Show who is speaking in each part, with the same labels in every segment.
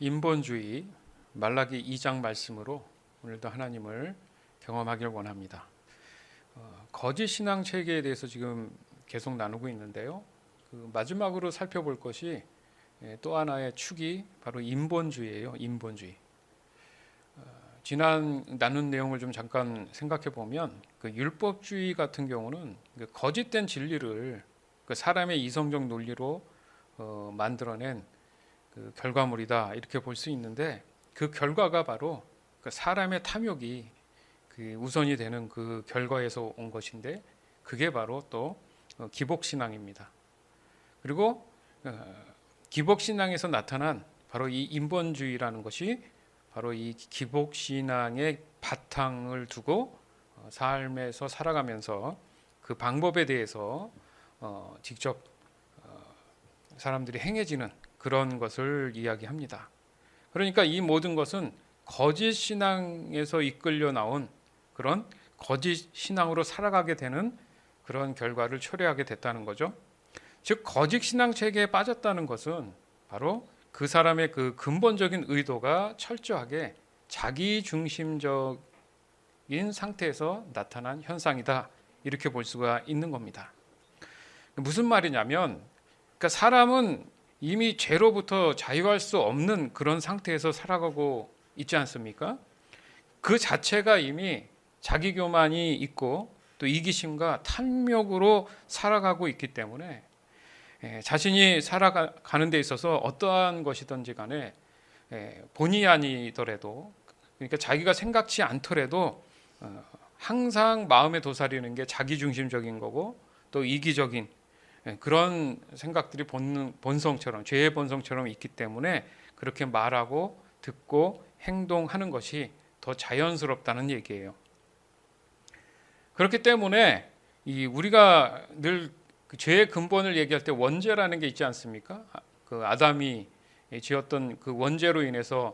Speaker 1: 인본주의 말라기 2장 말씀으로 오늘도 하나님을 경험하길 원합니다. 거짓 신앙 체계에 대해서 지금 계속 나누고 있는데요. 마지막으로 살펴볼 것이 또 하나의 축이 바로 인본주의예요. 인본주의. 지난 나눈 내용을 좀 잠깐 생각해 보면 율법주의 같은 경우는 거짓된 진리를 사람의 이성적 논리로 만들어낸 결과물이다 이렇게 볼 수 있는데, 그 결과가 바로 사람의 탐욕이 우선이 되는 그 결과에서 온 것인데, 그게 바로 또 기복신앙입니다. 그리고 기복신앙에서 나타난 바로 이 인본주의라는 것이 바로 이 기복신앙의 바탕을 두고 삶에서 살아가면서 그 방법에 대해서 직접 사람들이 행해지는 그런 것을 이야기합니다. 그러니까 이 모든 것은 거짓 신앙에서 이끌려 나온 그런 거짓 신앙으로 살아가게 되는 그런 결과를 초래하게 됐다는 거죠. 즉 거짓 신앙 체계에 빠졌다는 것은 바로 그 사람의 그 근본적인 의도가 철저하게 자기 중심적인 상태에서 나타난 현상이다 이렇게 볼 수가 있는 겁니다. 무슨 말이냐면, 그러니까 사람은 이미 죄로부터 자유할 수 없는 그런 상태에서 살아가고 있지 않습니까? 그 자체가 이미 자기교만이 있고 또 이기심과 탐욕으로 살아가고 있기 때문에 자신이 살아가는 데 있어서 어떠한 것이든지 간에 본의 아니더라도, 그러니까 자기가 생각지 않더라도 항상 마음에 도사리는 게 자기중심적인 거고 또 이기적인 그런 생각들이 본성처럼, 죄의 본성처럼 있기 때문에 그렇게 말하고 듣고 행동하는 것이 더 자연스럽다는 얘기예요. 그렇기 때문에 우리가 늘 죄의 근본을 얘기할 때 원죄라는 게 있지 않습니까? 그 아담이 지었던 그 원죄로 인해서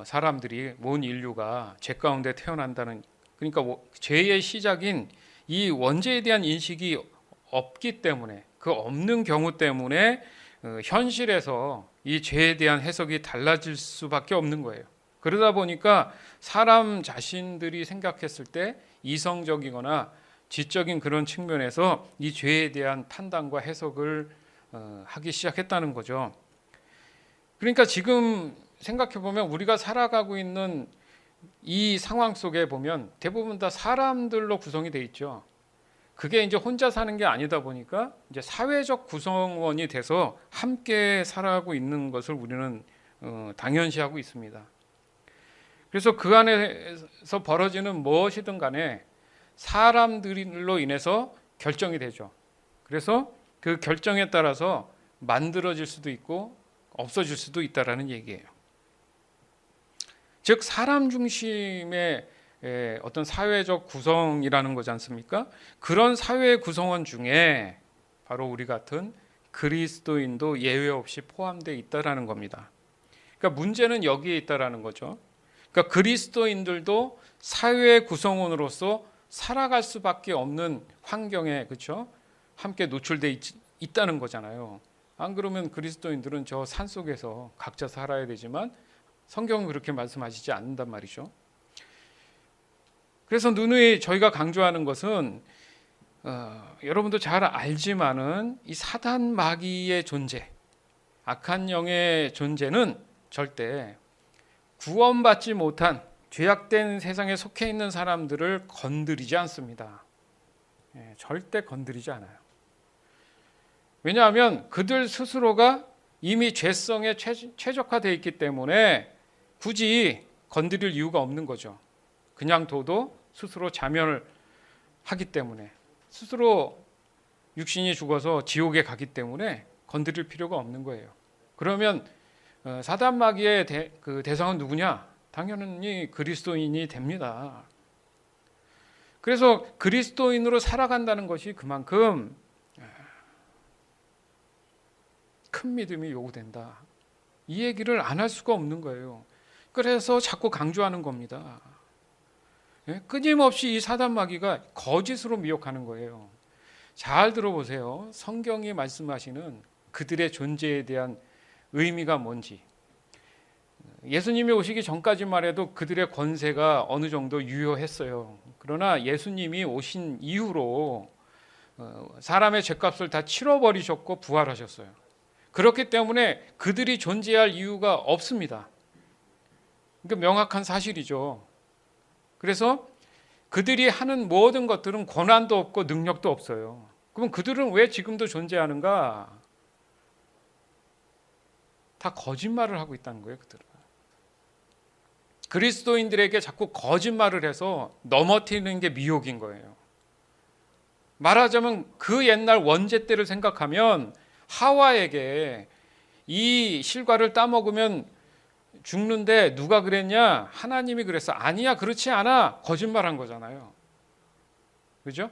Speaker 1: 사람들이, 온 인류가 죄 가운데 태어난다는, 그러니까 죄의 시작인 이 원죄에 대한 인식이 없기 때문에, 그 없는 경우 때문에 현실에서 이 죄에 대한 해석이 달라질 수밖에 없는 거예요. 그러다 보니까 사람 자신들이 생각했을 때 이성적이거나 지적인 그런 측면에서 이 죄에 대한 판단과 해석을 하기 시작했다는 거죠. 그러니까 지금 생각해 보면 우리가 살아가고 있는 이 상황 속에 보면 대부분 다 사람들로 구성이 돼 있죠. 그게 이제 혼자 사는 게 아니다 보니까 이제 사회적 구성원이 돼서 함께 살아가고 있는 것을 우리는 당연시하고 있습니다. 그래서 그 안에서 벌어지는 무엇이든 간에 사람들로 인해서 결정이 되죠. 그래서 그 결정에 따라서 만들어질 수도 있고 없어질 수도 있다라는 얘기예요. 즉 사람 중심의 어떤 사회적 구성이라는 거지 않습니까? 그런 사회 구성원 중에 바로 우리 같은 그리스도인도 예외 없이 포함되어 있다라는 겁니다. 그러니까 문제는 여기에 있다라는 거죠. 그러니까 그리스도인들도 사회 구성원으로서 살아갈 수밖에 없는 환경에, 그렇죠? 함께 노출되어 있다는 거잖아요. 안 그러면 그리스도인들은 저 산속에서 각자 살아야 되지만 성경은 그렇게 말씀하시지 않는단 말이죠. 그래서 누누이 저희가 강조하는 것은 여러분도 잘 알지만은 이 사단 마귀의 존재, 악한 영의 존재는 절대 구원받지 못한 죄악된 세상에 속해 있는 사람들을 건드리지 않습니다. 절대 건드리지 않아요. 왜냐하면 그들 스스로가 이미 죄성에 최적화되어 있기 때문에 굳이 건드릴 이유가 없는 거죠. 그냥 둬도 스스로 자멸을 하기 때문에, 스스로 육신이 죽어서 지옥에 가기 때문에 건드릴 필요가 없는 거예요. 그러면 사단 마귀의 대상은 누구냐? 당연히 그리스도인이 됩니다. 그래서 그리스도인으로 살아간다는 것이 그만큼 큰 믿음이 요구된다. 이 얘기를 안 할 수가 없는 거예요. 그래서 자꾸 강조하는 겁니다. 끊임없이 이 사단 마귀가 거짓으로 미혹하는 거예요. 잘 들어보세요. 성경이 말씀하시는 그들의 존재에 대한 의미가 뭔지. 예수님이 오시기 전까지만 해도 그들의 권세가 어느 정도 유효했어요. 그러나 예수님이 오신 이후로 사람의 죄값을 다 치러버리셨고 부활하셨어요. 그렇기 때문에 그들이 존재할 이유가 없습니다. 그러니까 명확한 사실이죠. 그래서 그들이 하는 모든 것들은 권한도 없고 능력도 없어요. 그럼 그들은 왜 지금도 존재하는가? 다 거짓말을 하고 있다는 거예요, 그들은. 그리스도인들에게 자꾸 거짓말을 해서 넘어뜨리는 게 미혹인 거예요. 말하자면 그 옛날 원죄 때를 생각하면 하와에게 이 실과를 따먹으면 죽는데 누가 그랬냐? 하나님이 그랬어. 아니야, 그렇지 않아. 거짓말한 거잖아요. 그죠?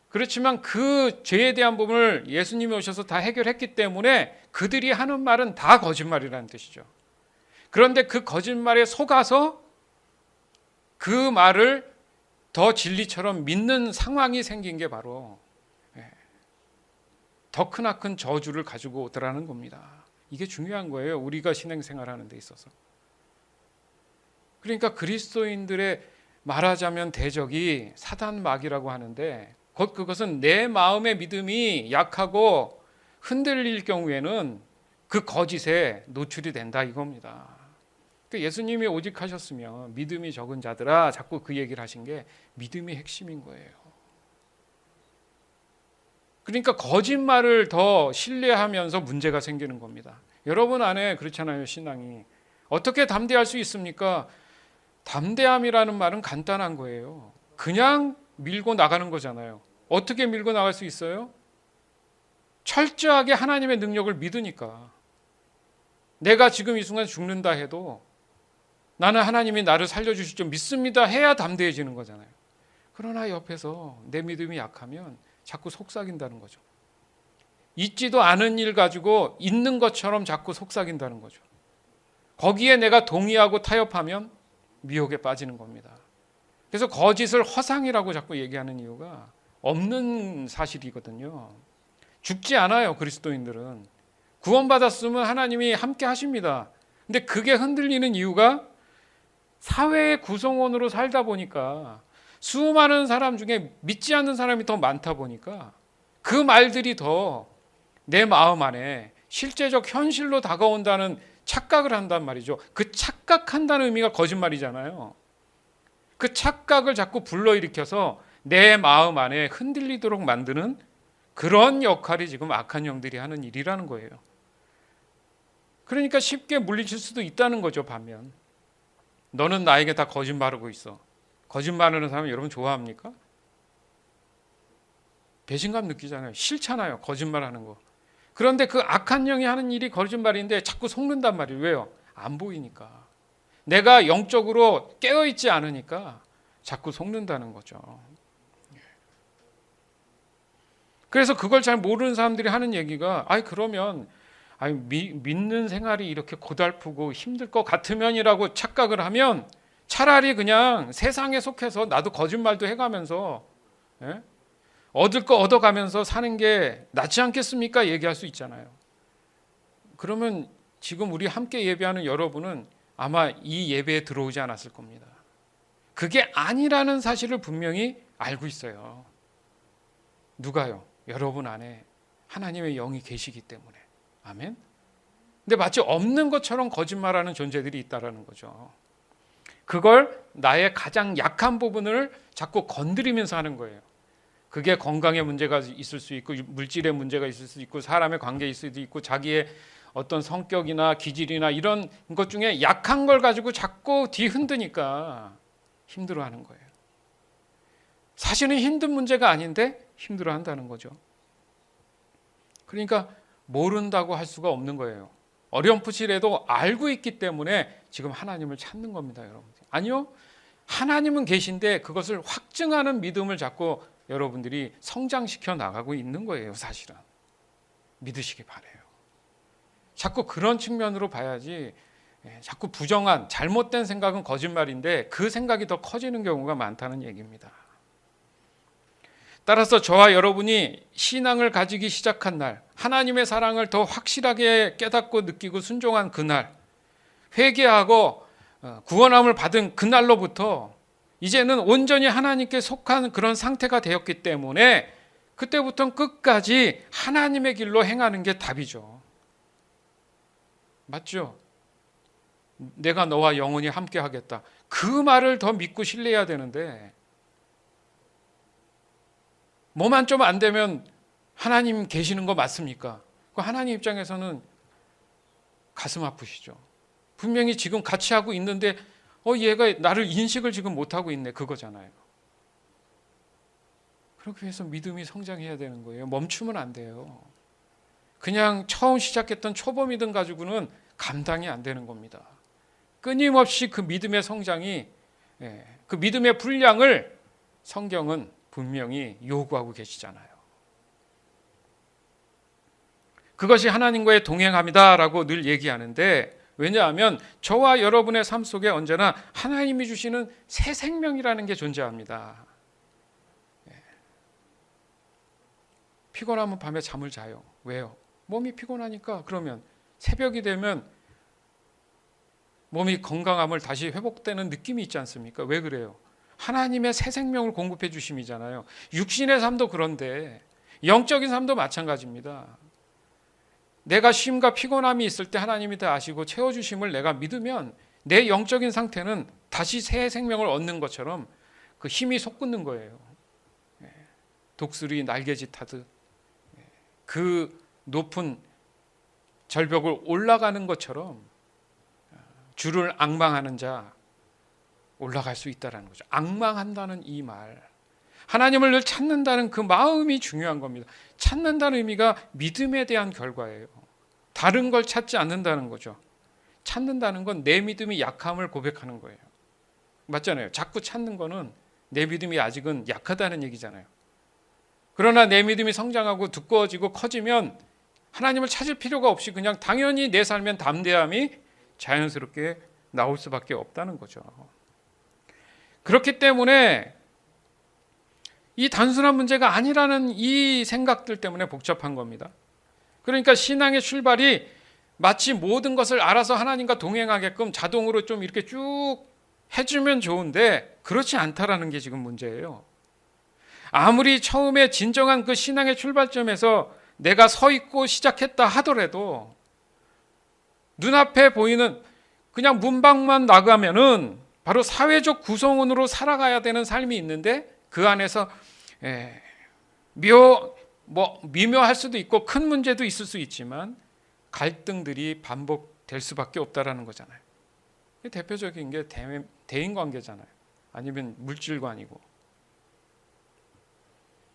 Speaker 1: 그렇지만 그 죄에 대한 부분을 예수님이 오셔서 다 해결했기 때문에 그들이 하는 말은 다 거짓말이라는 뜻이죠. 그런데 그 거짓말에 속아서 그 말을 더 진리처럼 믿는 상황이 생긴 게 바로 더 크나큰 저주를 가지고 오더라는 겁니다. 이게 중요한 거예요. 우리가 신앙생활하는 데 있어서. 그러니까 그리스도인들의 말하자면 대적이 사단마귀라고 하는데 곧 그것은 내 마음의 믿음이 약하고 흔들릴 경우에는 그 거짓에 노출이 된다 이겁니다. 그러니까 예수님이 오직 하셨으면 믿음이 적은 자들아 자꾸 그 얘기를 하신 게 믿음이 핵심인 거예요. 그러니까 거짓말을 더 신뢰하면서 문제가 생기는 겁니다. 여러분 안에 그렇잖아요. 신앙이. 어떻게 담대할 수 있습니까? 담대함이라는 말은 간단한 거예요. 그냥 밀고 나가는 거잖아요. 어떻게 밀고 나갈 수 있어요? 철저하게 하나님의 능력을 믿으니까. 내가 지금 이 순간 죽는다 해도 나는 하나님이 나를 살려주실 줄 믿습니다 해야 담대해지는 거잖아요. 그러나 옆에서 내 믿음이 약하면 자꾸 속삭인다는 거죠. 있지도 않은 일 가지고 있는 것처럼 자꾸 속삭인다는 거죠. 거기에 내가 동의하고 타협하면 미혹에 빠지는 겁니다. 그래서 거짓을 허상이라고 자꾸 얘기하는 이유가 없는 사실이거든요. 죽지 않아요. 그리스도인들은. 구원받았으면 하나님이 함께 하십니다. 근데 그게 흔들리는 이유가 사회의 구성원으로 살다 보니까 수많은 사람 중에 믿지 않는 사람이 더 많다 보니까 그 말들이 더 내 마음 안에 실제적 현실로 다가온다는 착각을 한단 말이죠. 그 착각한다는 의미가 거짓말이잖아요. 그 착각을 자꾸 불러일으켜서 내 마음 안에 흔들리도록 만드는 그런 역할이 지금 악한 영들이 하는 일이라는 거예요. 그러니까 쉽게 물리칠 수도 있다는 거죠. 반면 너는 나에게 다 거짓말하고 있어. 거짓말하는 사람 여러분 좋아합니까? 배신감 느끼잖아요. 싫잖아요. 거짓말하는 거. 그런데 그 악한 영이 하는 일이 거짓말인데 자꾸 속는단 말이에요. 왜요? 안 보이니까. 내가 영적으로 깨어있지 않으니까 자꾸 속는다는 거죠. 그래서 그걸 잘 모르는 사람들이 하는 얘기가 그러면 믿는 생활이 이렇게 고달프고 힘들 것 같으면이라고 착각을 하면 차라리 그냥 세상에 속해서 나도 거짓말도 해가면서 얻을 거 얻어가면서 사는 게 낫지 않겠습니까? 얘기할 수 있잖아요. 그러면 지금 우리 함께 예배하는 여러분은 아마 이 예배에 들어오지 않았을 겁니다. 그게 아니라는 사실을 분명히 알고 있어요. 누가요? 여러분 안에 하나님의 영이 계시기 때문에. 아멘? 근데 마치 없는 것처럼 거짓말하는 존재들이 있다라는 거죠. 그걸 나의 가장 약한 부분을 자꾸 건드리면서 하는 거예요. 그게 건강에 문제가 있을 수 있고 물질에 문제가 있을 수 있고 사람의 관계에 있을 수도 있고 자기의 어떤 성격이나 기질이나 이런 것 중에 약한 걸 가지고 자꾸 뒤흔드니까 힘들어하는 거예요. 사실은 힘든 문제가 아닌데 힘들어한다는 거죠. 그러니까 모른다고 할 수가 없는 거예요. 어렴풋이라도 알고 있기 때문에 지금 하나님을 찾는 겁니다, 여러분. 아니요, 하나님은 계신데 그것을 확증하는 믿음을 자꾸 여러분들이 성장시켜 나가고 있는 거예요, 사실은. 믿으시기 바라요. 자꾸 그런 측면으로 봐야지 자꾸 부정한 잘못된 생각은 거짓말인데 그 생각이 더 커지는 경우가 많다는 얘기입니다. 따라서 저와 여러분이 신앙을 가지기 시작한 날, 하나님의 사랑을 더 확실하게 깨닫고 느끼고 순종한 그날, 회개하고 구원함을 받은 그날로부터 이제는 온전히 하나님께 속한 그런 상태가 되었기 때문에 그때부터는 끝까지 하나님의 길로 행하는 게 답이죠. 맞죠? 내가 너와 영원히 함께 하겠다. 그 말을 더 믿고 신뢰해야 되는데 뭐만 좀 안 되면 하나님 계시는 거 맞습니까? 하나님 입장에서는 가슴 아프시죠. 분명히 지금 같이 하고 있는데 얘가 나를 인식을 지금 못하고 있네, 그거잖아요. 그렇게 해서 믿음이 성장해야 되는 거예요. 멈추면 안 돼요. 그냥 처음 시작했던 초보 믿음 가지고는 감당이 안 되는 겁니다. 끊임없이 그 믿음의 성장이, 그 믿음의 분량을 성경은 분명히 요구하고 계시잖아요. 그것이 하나님과의 동행함이다라고 늘 얘기하는데, 왜냐하면 저와 여러분의 삶 속에 언제나 하나님이 주시는 새 생명이라는 게 존재합니다. 피곤하면 밤에 잠을 자요. 왜요? 몸이 피곤하니까. 그러면 새벽이 되면 몸이 건강함을 다시 회복되는 느낌이 있지 않습니까? 왜 그래요? 하나님의 새 생명을 공급해 주심이잖아요. 육신의 삶도 그런데 영적인 삶도 마찬가지입니다. 내가 쉼과 피곤함이 있을 때 하나님이 다 아시고 채워주심을 내가 믿으면 내 영적인 상태는 다시 새 생명을 얻는 것처럼 그 힘이 솟구는 거예요. 독수리 날개짓하듯 그 높은 절벽을 올라가는 것처럼 주를 앙망하는 자 올라갈 수 있다는 거죠. 앙망한다는 이 말, 하나님을 늘 찾는다는 그 마음이 중요한 겁니다. 찾는다는 의미가 믿음에 대한 결과예요. 다른 걸 찾지 않는다는 거죠. 찾는다는 건 내 믿음이 약함을 고백하는 거예요. 맞잖아요. 자꾸 찾는 거는 내 믿음이 아직은 약하다는 얘기잖아요. 그러나 내 믿음이 성장하고 두꺼워지고 커지면 하나님을 찾을 필요가 없이 그냥 당연히 내 삶엔 담대함이 자연스럽게 나올 수밖에 없다는 거죠. 그렇기 때문에 이 단순한 문제가 아니라는 이 생각들 때문에 복잡한 겁니다. 그러니까 신앙의 출발이 마치 모든 것을 알아서 하나님과 동행하게끔 자동으로 좀 이렇게 쭉 해주면 좋은데 그렇지 않다라는 게 지금 문제예요. 아무리 처음에 진정한 그 신앙의 출발점에서 내가 서 있고 시작했다 하더라도 눈앞에 보이는 그냥 문밖만 나가면은 바로 사회적 구성원으로 살아가야 되는 삶이 있는데 그 안에서 미묘할 수도 있고 큰 문제도 있을 수 있지만 갈등들이 반복될 수밖에 없다라는 거잖아요. 대표적인 게 대인관계잖아요. 아니면 물질관이고.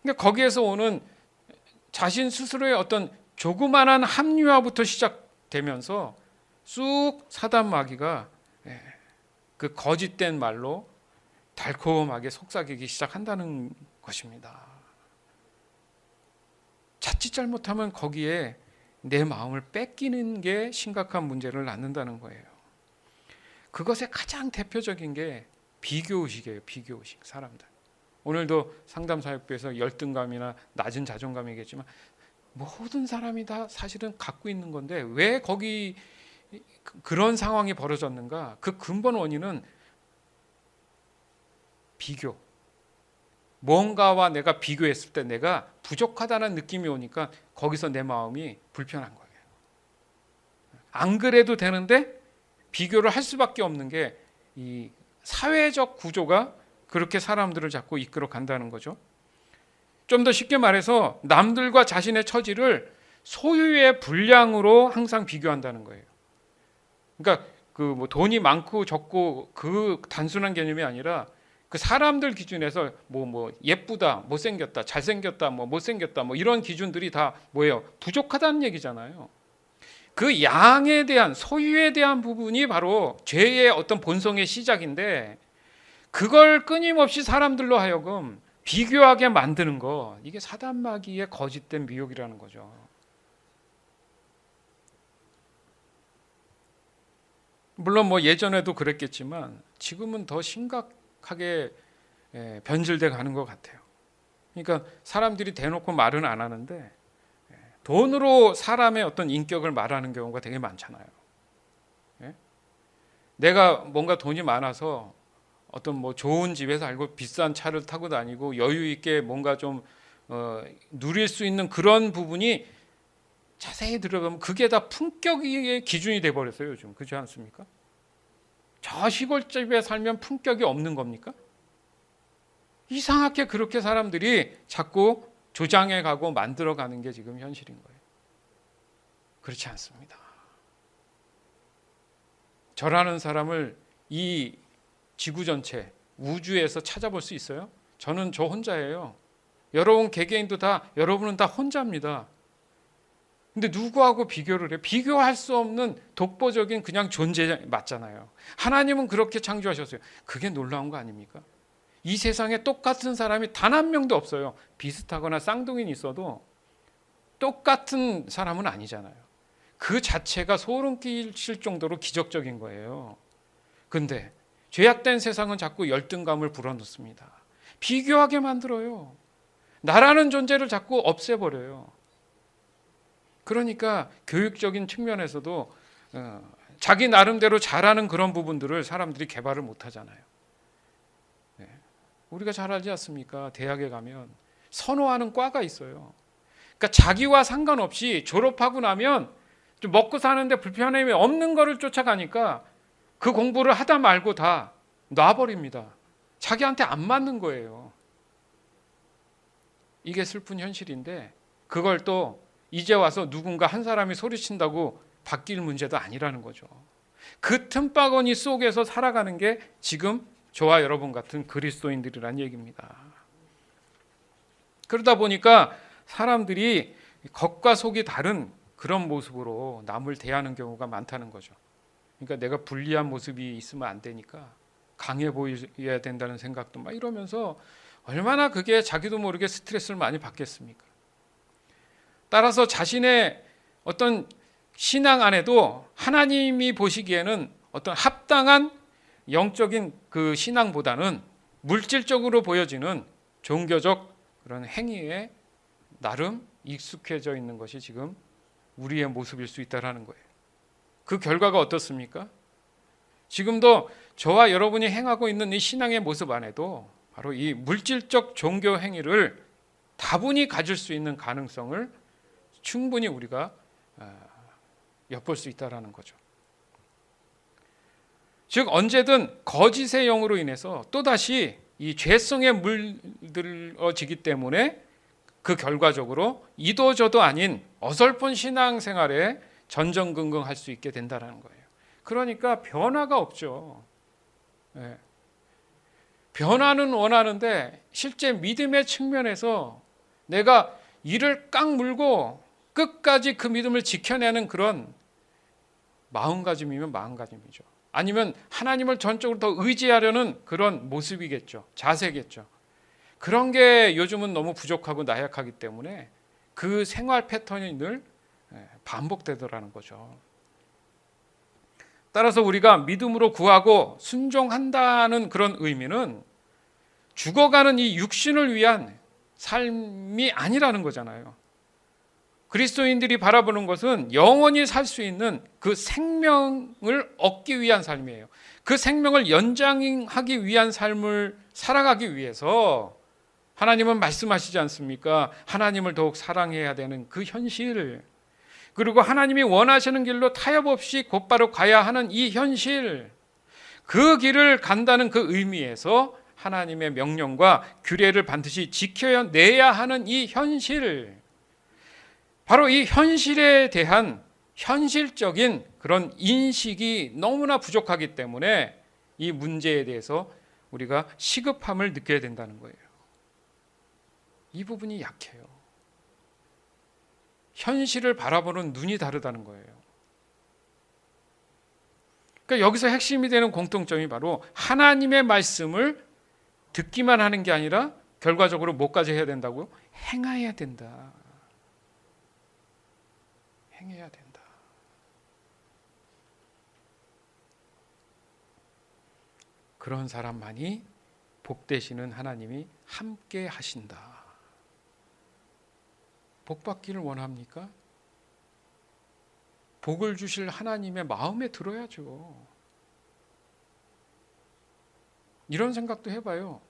Speaker 1: 그러니까 거기에서 오는 자신 스스로의 어떤 조그만한 합리화부터 시작되면서 쑥 사단 마귀가 그 거짓된 말로 달콤하게 속삭이기 시작한다는 것입니다. 자칫 잘못하면 거기에 내 마음을 뺏기는 게 심각한 문제를 낳는다는 거예요. 그것의 가장 대표적인 게 비교의식이에요. 비교의식, 사람들. 오늘도 상담사역부에서 열등감이나 낮은 자존감이겠지만 모든 사람이 다 사실은 갖고 있는 건데 왜 거기 그런 상황이 벌어졌는가? 그 근본 원인은 비교. 뭔가와 내가 비교했을 때 내가 부족하다는 느낌이 오니까 거기서 내 마음이 불편한 거예요. 안 그래도 되는데 비교를 할 수밖에 없는 게 이 사회적 구조가 그렇게 사람들을 자꾸 이끌어 간다는 거죠. 좀 더 쉽게 말해서 남들과 자신의 처지를 소유의 분량으로 항상 비교한다는 거예요. 그러니까 그 돈이 많고 적고 그 단순한 개념이 아니라 그 사람들 기준에서 예쁘다, 못생겼다, 잘생겼다, 못생겼다 이런 기준들이 다 뭐예요? 부족하다는 얘기잖아요. 그 양에 대한 소유에 대한 부분이 바로 죄의 어떤 본성의 시작인데 그걸 끊임없이 사람들로 하여금 비교하게 만드는 거, 이게 사단 마귀의 거짓된 미혹이라는 거죠. 물론 예전에도 그랬겠지만 지금은 더 심각하게 변질돼 가는 것 같아요. 그러니까 사람들이 대놓고 말은 안 하는데 돈으로 사람의 어떤 인격을 말하는 경우가 되게 많잖아요. 내가 뭔가 돈이 많아서 어떤 뭐 좋은 집에 살고 비싼 차를 타고 다니고 여유 있게 뭔가 좀 누릴 수 있는 그런 부분이 자세히 들어가면 그게 다 품격의 기준이 돼 버렸어요. 요즘 그렇지 않습니까? 저 시골집에 살면 품격이 없는 겁니까? 이상하게 그렇게 사람들이 자꾸 조장해 가고 만들어 가는 게 지금 현실인 거예요. 그렇지 않습니다. 저라는 사람을 이 지구 전체 우주에서 찾아볼 수 있어요? 저는 저 혼자예요. 여러분 개개인도 다 여러분은 다 혼자입니다. 근데 누구하고 비교를 해? 비교할 수 없는 독보적인 그냥 존재 맞잖아요. 하나님은 그렇게 창조하셨어요. 그게 놀라운 거 아닙니까? 이 세상에 똑같은 사람이 단 한 명도 없어요. 비슷하거나 쌍둥이는 있어도 똑같은 사람은 아니잖아요. 그 자체가 소름 끼칠 정도로 기적적인 거예요. 근데 죄악된 세상은 자꾸 열등감을 불어넣습니다. 비교하게 만들어요. 나라는 존재를 자꾸 없애버려요. 그러니까 교육적인 측면에서도 자기 나름대로 잘하는 그런 부분들을 사람들이 개발을 못하잖아요. 우리가 잘 알지 않습니까? 대학에 가면 선호하는 과가 있어요. 그러니까 자기와 상관없이 졸업하고 나면 좀 먹고 사는데 불편함이 없는 거를 쫓아가니까 그 공부를 하다 말고 다 놔버립니다. 자기한테 안 맞는 거예요. 이게 슬픈 현실인데 그걸 또 이제 와서 누군가 한 사람이 소리친다고 바뀔 문제도 아니라는 거죠. 그 틈바구니 속에서 살아가는 게 지금 저와 여러분 같은 그리스도인들이란 얘기입니다. 그러다 보니까 사람들이 겉과 속이 다른 그런 모습으로 남을 대하는 경우가 많다는 거죠. 그러니까 내가 불리한 모습이 있으면 안 되니까 강해 보여야 된다는 생각도 막 이러면서 얼마나 그게 자기도 모르게 스트레스를 많이 받겠습니까? 따라서 자신의 어떤 신앙 안에도 하나님이 보시기에는 어떤 합당한 영적인 그 신앙보다는 물질적으로 보여지는 종교적 그런 행위에 나름 익숙해져 있는 것이 지금 우리의 모습일 수 있다는 거예요. 그 결과가 어떻습니까? 지금도 저와 여러분이 행하고 있는 이 신앙의 모습 안에도 바로 이 물질적 종교 행위를 다분히 가질 수 있는 가능성을 충분히 우리가 엿볼 수 있다는 거죠. 즉 언제든 거짓의 영으로 인해서 또다시 이 죄성에 물들어지기 때문에 그 결과적으로 이도저도 아닌 어설픈 신앙생활에 전전긍긍할 수 있게 된다는 거예요. 그러니까 변화가 없죠. 변화는 원하는데 실제 믿음의 측면에서 내가 이를 꽉 물고 끝까지 그 믿음을 지켜내는 그런 마음가짐이면 마음가짐이죠. 아니면 하나님을 전적으로 더 의지하려는 그런 모습이겠죠. 자세겠죠. 그런 게 요즘은 너무 부족하고 나약하기 때문에 그 생활 패턴이 늘 반복되더라는 거죠. 따라서 우리가 믿음으로 구하고 순종한다는 그런 의미는 죽어가는 이 육신을 위한 삶이 아니라는 거잖아요. 그리스도인들이 바라보는 것은 영원히 살 수 있는 그 생명을 얻기 위한 삶이에요. 그 생명을 연장하기 위한 삶을 살아가기 위해서 하나님은 말씀하시지 않습니까? 하나님을 더욱 사랑해야 되는 그 현실, 그리고 하나님이 원하시는 길로 타협 없이 곧바로 가야 하는 이 현실, 그 길을 간다는 그 의미에서 하나님의 명령과 규례를 반드시 지켜내야 하는 이 현실, 바로 이 현실에 대한 현실적인 그런 인식이 너무나 부족하기 때문에 이 문제에 대해서 우리가 시급함을 느껴야 된다는 거예요. 이 부분이 약해요. 현실을 바라보는 눈이 다르다는 거예요. 그러니까 여기서 핵심이 되는 공통점이 바로 하나님의 말씀을 듣기만 하는 게 아니라 결과적으로 뭐까지 해야 된다고요? 행해야 된다. 행해야 된다. 그런 사람만이 복 되시는 하나님이 함께 하신다. 복 받기를 원합니까? 복을 주실 하나님의 마음에 들어야죠. 이런 생각도 해봐요.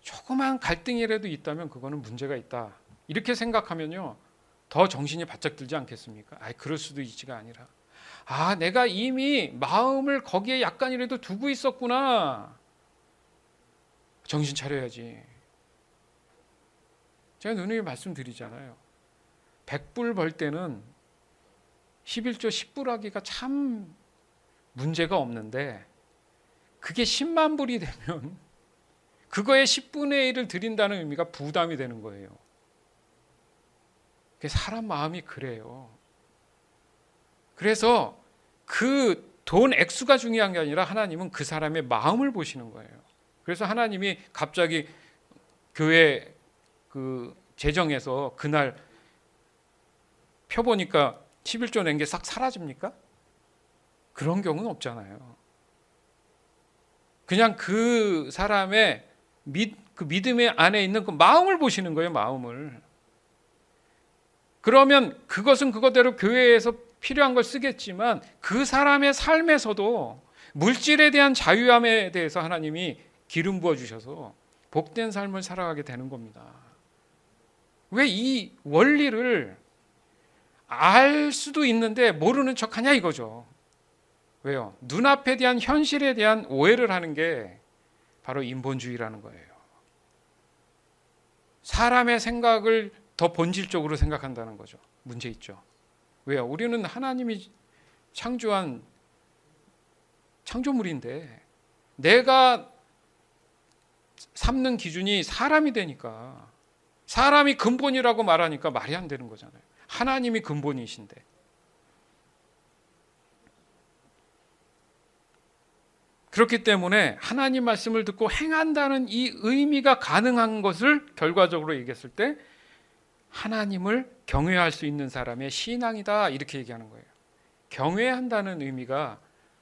Speaker 1: 조그만 갈등이라도 있다면 그거는 문제가 있다. 이렇게 생각하면요, 더 정신이 바짝 들지 않겠습니까? 그럴 수도 있지가 아니라, 내가 이미 마음을 거기에 약간이라도 두고 있었구나. 정신 차려야지. 제가 누누이 말씀드리잖아요. 100불 벌 때는 11조 10불 하기가 참 문제가 없는데, 그게 10만 불이 되면 그거의 10분의 1을 드린다는 의미가 부담이 되는 거예요. 사람 마음이 그래요. 그래서 그 돈 액수가 중요한 게 아니라 하나님은 그 사람의 마음을 보시는 거예요. 그래서 하나님이 갑자기 교회 그 재정에서 그날 펴보니까 11조 낸 게 싹 사라집니까? 그런 경우는 없잖아요. 그냥 그 사람의 그 믿음의 안에 있는 그 마음을 보시는 거예요, 마음을. 그러면 그것은 그거대로 교회에서 필요한 걸 쓰겠지만 그 사람의 삶에서도 물질에 대한 자유함에 대해서 하나님이 기름 부어 주셔서 복된 삶을 살아가게 되는 겁니다. 왜 이 원리를 알 수도 있는데 모르는 척하냐 이거죠. 왜요? 눈앞에 대한 현실에 대한 오해를 하는 게 바로 인본주의라는 거예요. 사람의 생각을 더 본질적으로 생각한다는 거죠. 문제 있죠. 왜요? 우리는 하나님이 창조한 창조물인데 내가 삼는 기준이 사람이 되니까, 사람이 근본이라고 말하니까 말이 안 되는 거잖아요. 하나님이 근본이신데. 그렇기 때문에 하나님 말씀을 듣고 행한다는 이 의미가 가능한 것을 결과적으로 얘기했을 때 하나님을 경외할 수 있는 사람의 신앙이다, 이렇게 얘기하는 거예요. 경외한다는 의미가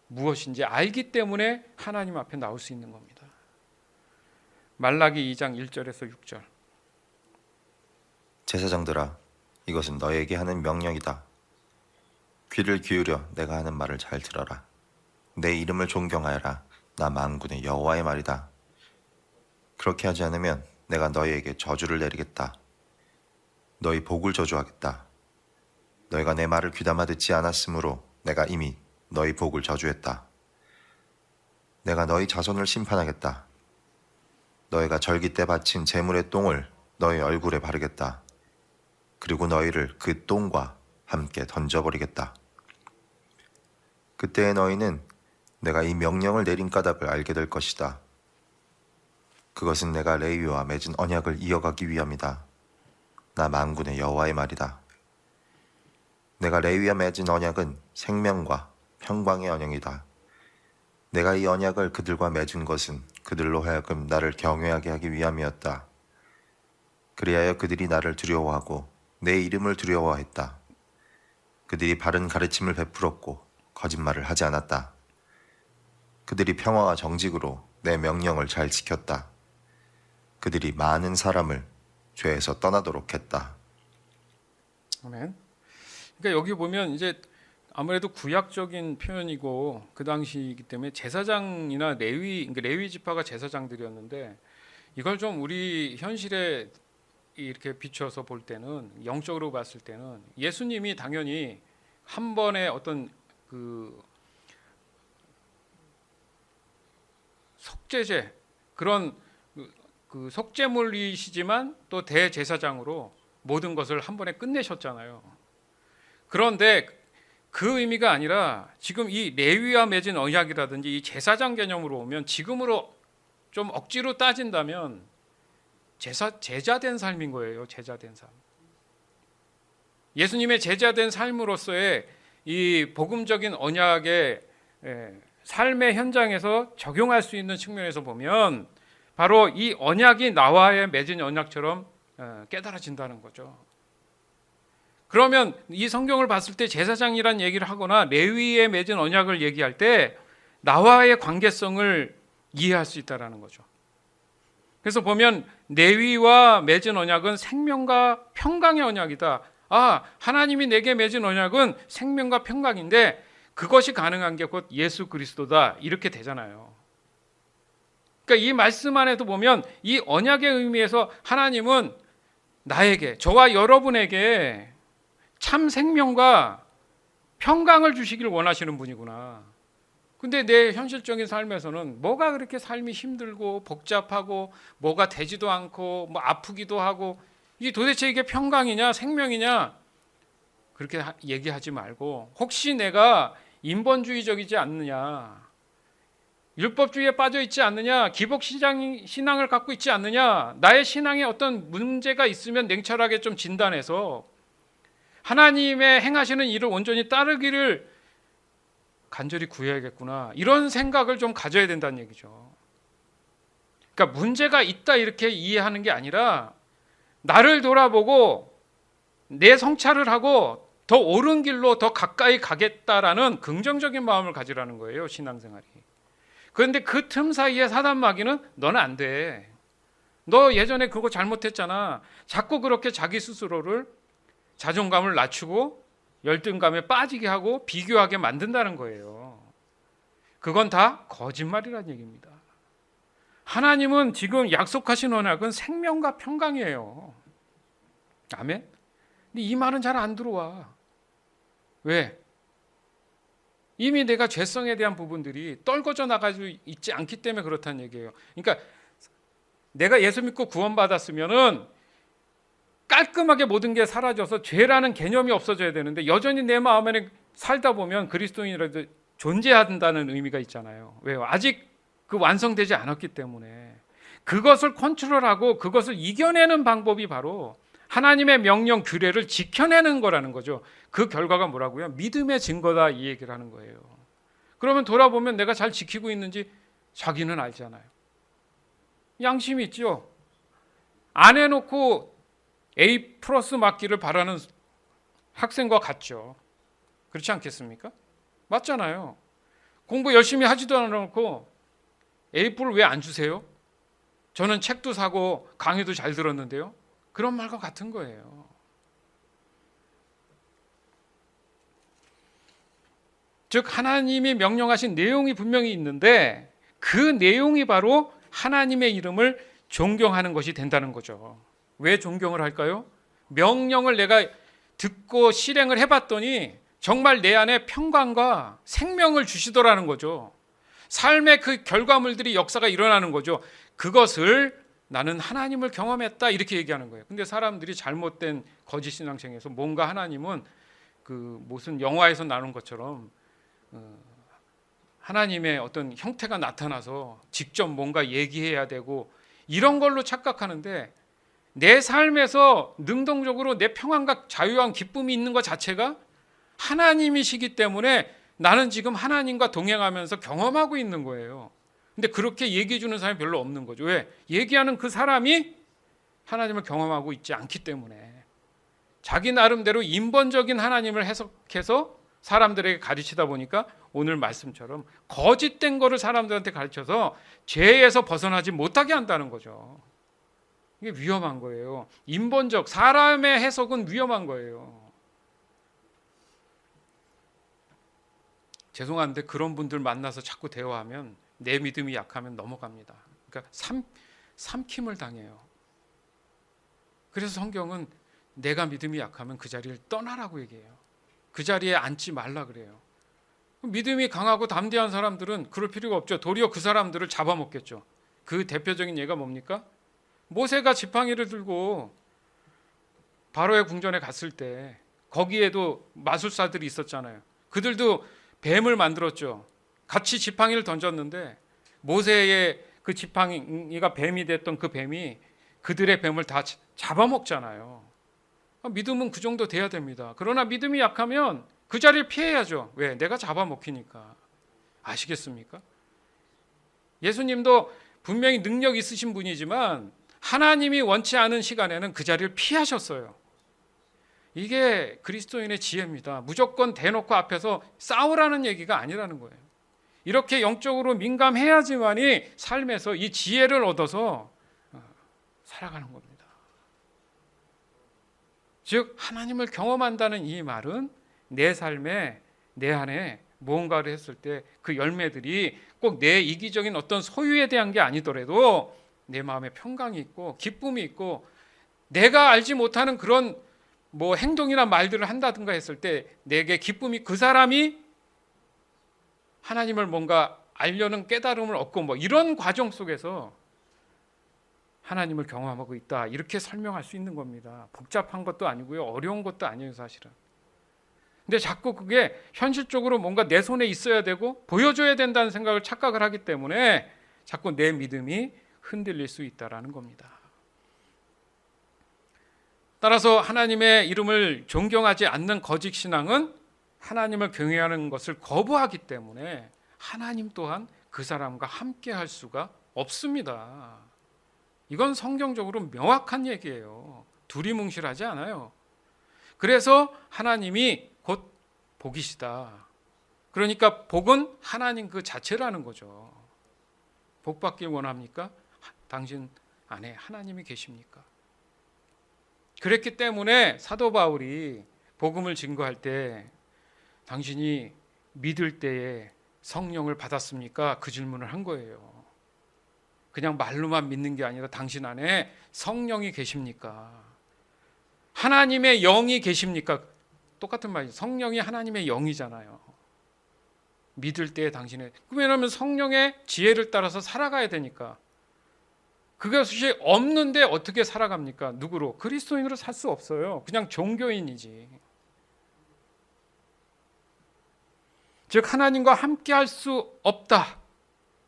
Speaker 1: 무엇인지 알기 때문에 하나님 앞에 나올 수 있는 겁니다. 말라기 2장 1절에서 6절.
Speaker 2: 제사장들아, 이것은 너에게 하는 명령이다. 귀를 기울여 내가 하는 말을 잘 들어라. 내 이름을 존경하여라. 나 만군의 여호와의 말이다. 그렇게 하지 않으면 내가 너희에게 저주를 내리겠다. 너희 복을 저주하겠다. 너희가 내 말을 귀담아 듣지 않았으므로 내가 이미 너희 복을 저주했다. 내가 너희 자손을 심판하겠다. 너희가 절기 때 바친 제물의 똥을 너희 얼굴에 바르겠다. 그리고 너희를 그 똥과 함께 던져버리겠다. 그때의 너희는 내가 이 명령을 내린 까닭을 알게 될 것이다. 그것은 내가 레위와 맺은 언약을 이어가기 위함이다. 나 만군의 여호와의 말이다. 내가 레위와 맺은 언약은 생명과 평강의 언약이다. 내가 이 언약을 그들과 맺은 것은 그들로 하여금 나를 경외하게 하기 위함이었다. 그리하여 그들이 나를 두려워하고 내 이름을 두려워했다. 그들이 바른 가르침을 베풀었고 거짓말을 하지 않았다. 그들이 평화와 정직으로 내 명령을 잘 지켰다. 그들이 많은 사람을 죄에서 떠나도록 했다.
Speaker 1: 아멘. 그러니까 여기 보면 이제 아무래도 구약적인 표현이고 그 당시이기 때문에 제사장이나 그러니까 레위 지파가 제사장들이었는데, 이걸 좀 우리 현실에 이렇게 비춰서 볼 때는, 영적으로 봤을 때는 예수님이 당연히 한 번의 어떤 그 속죄제, 그런 그 속죄물이시지만 또 대제사장으로 모든 것을 한 번에 끝내셨잖아요. 그런데 그 의미가 아니라 지금 이 레위와 맺은 언약이라든지 이 제사장 개념으로 오면, 지금으로 좀 억지로 따진다면 제자된 삶인 거예요. 제자된 삶. 예수님의 제자된 삶으로서의 이 복음적인 언약의 삶의 현장에서 적용할 수 있는 측면에서 보면 바로 이 언약이 나와의 맺은 언약처럼 깨달아진다는 거죠. 그러면 이 성경을 봤을 때 제사장이란 얘기를 하거나 레위에 맺은 언약을 얘기할 때 나와의 관계성을 이해할 수 있다는 거죠. 그래서 보면 레위와 맺은 언약은 생명과 평강의 언약이다. 하나님이 내게 맺은 언약은 생명과 평강인데 그것이 가능한 게 곧 예수 그리스도다, 이렇게 되잖아요. 그러니까 이 말씀 안에도 보면 이 언약의 의미에서 하나님은 나에게, 저와 여러분에게 참 생명과 평강을 주시길 원하시는 분이구나. 근데 내 현실적인 삶에서는 뭐가 그렇게 삶이 힘들고 복잡하고 뭐가 되지도 않고 뭐 아프기도 하고, 이게 도대체 이게 평강이냐 생명이냐, 그렇게 얘기하지 말고 혹시 내가 인본주의적이지 않느냐, 율법주의에 빠져 있지 않느냐, 기복신앙을 갖고 있지 않느냐, 나의 신앙에 어떤 문제가 있으면 냉철하게 좀 진단해서 하나님의 행하시는 일을 온전히 따르기를 간절히 구해야겠구나, 이런 생각을 좀 가져야 된다는 얘기죠. 그러니까 문제가 있다 이렇게 이해하는 게 아니라 나를 돌아보고 내 성찰을 하고 더 옳은 길로 더 가까이 가겠다라는 긍정적인 마음을 가지라는 거예요, 신앙생활이. 그런데 그 틈 사이에 사단 마귀는 너는 안 돼, 너 예전에 그거 잘못했잖아, 자꾸 그렇게 자기 스스로를, 자존감을 낮추고 열등감에 빠지게 하고 비교하게 만든다는 거예요. 그건 다 거짓말이라는 얘기입니다. 하나님은 지금 약속하신 언약은 생명과 평강이에요. 아멘? 근데 이 말은 잘 안 들어와. 왜? 이미 내가 죄성에 대한 부분들이 떨궈져 나가지고 있지 않기 때문에 그렇다는 얘기예요. 그러니까 내가 예수 믿고 구원받았으면은 깔끔하게 모든 게 사라져서 죄라는 개념이 없어져야 되는데 여전히 내 마음에 살다 보면 그리스도인이라도 존재한다는 의미가 있잖아요. 왜요? 아직 그 완성되지 않았기 때문에. 그것을 컨트롤하고 그것을 이겨내는 방법이 바로 하나님의 명령 규례를 지켜내는 거라는 거죠. 그 결과가 뭐라고요? 믿음의 증거다, 이 얘기를 하는 거예요. 그러면 돌아보면 내가 잘 지키고 있는지 자기는 알잖아요. 양심이 있죠. 안 해놓고 A 플러스 맞기를 바라는 학생과 같죠. 그렇지 않겠습니까? 맞잖아요. 공부 열심히 하지도 않고 A뿔을 왜 안 주세요? 저는 책도 사고 강의도 잘 들었는데요. 그런 말과 같은 거예요. 즉 하나님이 명령하신 내용이 분명히 있는데 그 내용이 바로 하나님의 이름을 존경하는 것이 된다는 거죠. 왜 존경을 할까요? 명령을 내가 듣고 실행을 해봤더니 정말 내 안에 평강과 생명을 주시더라는 거죠. 삶의 그 결과물들이, 역사가 일어나는 거죠. 그것을 나는 하나님을 경험했다, 이렇게 얘기하는 거예요. 근데 사람들이 잘못된 거짓 신앙생에서 뭔가 하나님은 그 무슨 영화에서 나오는 것처럼 하나님의 어떤 형태가 나타나서 직접 뭔가 얘기해야 되고 이런 걸로 착각하는데, 내 삶에서 능동적으로 내 평안과 자유와 기쁨이 있는 것 자체가 하나님이시기 때문에 나는 지금 하나님과 동행하면서 경험하고 있는 거예요. 근데 그렇게 얘기해 주는 사람이 별로 없는 거죠. 왜? 얘기하는 그 사람이 하나님을 경험하고 있지 않기 때문에. 자기 나름대로 인본적인 하나님을 해석해서 사람들에게 가르치다 보니까 오늘 말씀처럼 거짓된 거를 사람들한테 가르쳐서 죄에서 벗어나지 못하게 한다는 거죠. 이게 위험한 거예요. 인본적, 사람의 해석은 위험한 거예요. 죄송한데 그런 분들 만나서 자꾸 대화하면 내 믿음이 약하면 넘어갑니다. 그러니까 삼킴을 당해요. 그래서 성경은 내가 믿음이 약하면 그 자리를 떠나라고 얘기해요. 그 자리에 앉지 말라 그래요. 믿음이 강하고 담대한 사람들은 그럴 필요가 없죠. 도리어 그 사람들을 잡아먹겠죠. 그 대표적인 예가 뭡니까? 모세가 지팡이를 들고 바로의 궁전에 갔을 때 거기에도 마술사들이 있었잖아요. 그들도 뱀을 만들었죠. 같이 지팡이를 던졌는데 모세의 그 지팡이가 뱀이 됐던 그 뱀이 그들의 뱀을 다 잡아먹잖아요. 믿음은 그 정도 돼야 됩니다. 그러나 믿음이 약하면 그 자리를 피해야죠. 왜? 내가 잡아먹히니까. 아시겠습니까? 예수님도 분명히 능력 있으신 분이지만 하나님이 원치 않은 시간에는 그 자리를 피하셨어요. 이게 그리스도인의 지혜입니다. 무조건 대놓고 앞에서 싸우라는 얘기가 아니라는 거예요. 이렇게 영적으로 민감해야지만이 삶에서 이 지혜를 얻어서 살아가는 겁니다. 즉 하나님을 경험한다는 이 말은 내 삶에, 내 안에 무언가를 했을 때 그 열매들이 꼭 내 이기적인 어떤 소유에 대한 게 아니더라도 내 마음에 평강이 있고 기쁨이 있고 내가 알지 못하는 그런 뭐 행동이나 말들을 한다든가 했을 때 내게 기쁨이, 그 사람이 하나님을 뭔가 알려는 깨달음을 얻고 뭐 이런 과정 속에서 하나님을 경험하고 있다, 이렇게 설명할 수 있는 겁니다. 복잡한 것도 아니고요, 어려운 것도 아니에요, 사실은. 근데 자꾸 그게 현실적으로 뭔가 내 손에 있어야 되고 보여줘야 된다는 생각을 착각을 하기 때문에 자꾸 내 믿음이 흔들릴 수 있다라는 겁니다. 따라서 하나님의 이름을 존경하지 않는 거짓 신앙은 하나님을 경외하는 것을 거부하기 때문에 하나님 또한 그 사람과 함께 할 수가 없습니다. 이건 성경적으로 명확한 얘기예요. 두리뭉실하지 않아요. 그래서 하나님이 곧 복이시다. 그러니까 복은 하나님 그 자체라는 거죠. 복 받길 원합니까? 당신 안에 하나님이 계십니까? 그랬기 때문에 사도 바울이 복음을 증거할 때 당신이 믿을 때에 성령을 받았습니까? 그 질문을 한 거예요. 그냥 말로만 믿는 게 아니라 당신 안에 성령이 계십니까? 하나님의 영이 계십니까? 똑같은 말이죠. 성령이 하나님의 영이잖아요. 믿을 때 당신의, 왜냐하면 성령의 지혜를 따라서 살아가야 되니까. 그것이 없는데 어떻게 살아갑니까? 누구로? 그리스도인으로 살 수 없어요. 그냥 종교인이지. 즉 하나님과 함께 할 수 없다.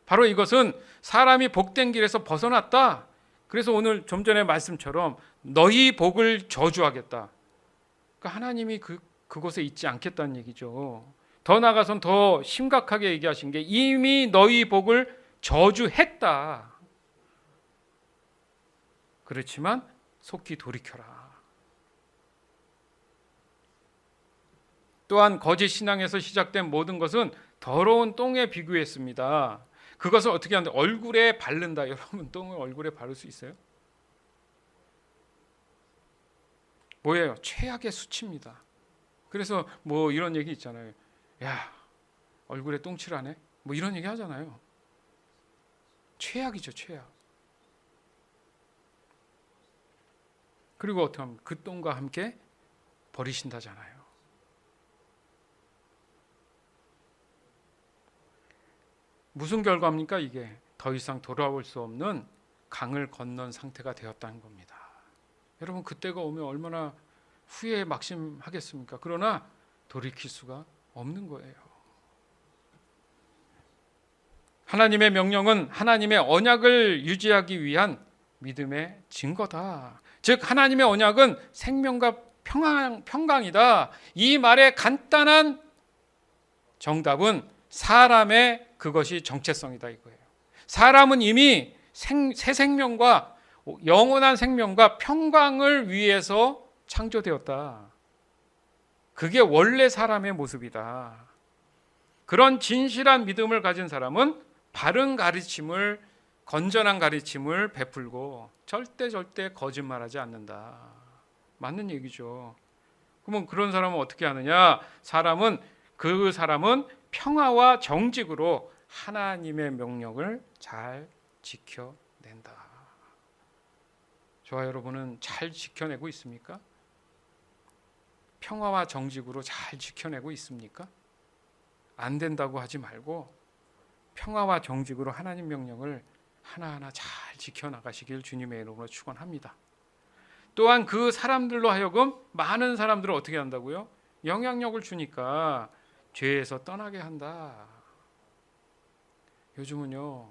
Speaker 1: 바로 이것은 사람이 복된 길에서 벗어났다. 그래서 오늘 좀 전에 말씀처럼 너희 복을 저주하겠다. 그러니까 하나님이 그곳에 있지 않겠다는 얘기죠. 더 나아가선 더 심각하게 얘기하신 게 이미 너희 복을 저주했다. 그렇지만 속히 돌이켜라. 또한 거짓 신앙에서 시작된 모든 것은 더러운 똥에 비교했습니다. 그것을 어떻게 하는데 얼굴에 바른다. 여러분 똥을 얼굴에 바를 수 있어요? 뭐예요? 최악의 수치입니다. 그래서 뭐 이런 얘기 있잖아요. 야, 얼굴에 똥칠하네? 뭐 이런 얘기 하잖아요. 최악이죠, 최악. 그리고 어떻게 하면 그 똥과 함께 버리신다잖아요. 무슨 결과입니까? 이게 더 이상 돌아올 수 없는 강을 건넌 상태가 되었다는 겁니다. 여러분 그때가 오면 얼마나 후회에 막심하겠습니까? 그러나 돌이킬 수가 없는 거예요. 하나님의 명령은 하나님의 언약을 유지하기 위한 믿음의 증거다. 즉 하나님의 언약은 생명과 평강이다. 이 말의 간단한 정답은 사람의 그것이 정체성이다 이거예요. 사람은 이미 새 생명과 영원한 생명과 평강을 위해서 창조되었다. 그게 원래 사람의 모습이다. 그런 진실한 믿음을 가진 사람은 바른 가르침을, 건전한 가르침을 베풀고 절대 거짓말하지 않는다. 맞는 얘기죠. 그러면 그런 사람은 어떻게 하느냐? 그 사람은 평화와 정직으로 하나님의 명령을 잘 지켜낸다. 저와 여러분은 잘 지켜내고 있습니까? 평화와 정직으로 잘 지켜내고 있습니까? 안 된다고 하지 말고 평화와 정직으로 하나님 명령을 하나하나 잘 지켜나가시길 주님의 이름으로 축원합니다. 또한 그 사람들로 하여금 많은 사람들을 어떻게 한다고요? 영향력을 주니까 죄에서 떠나게 한다. 요즘은요,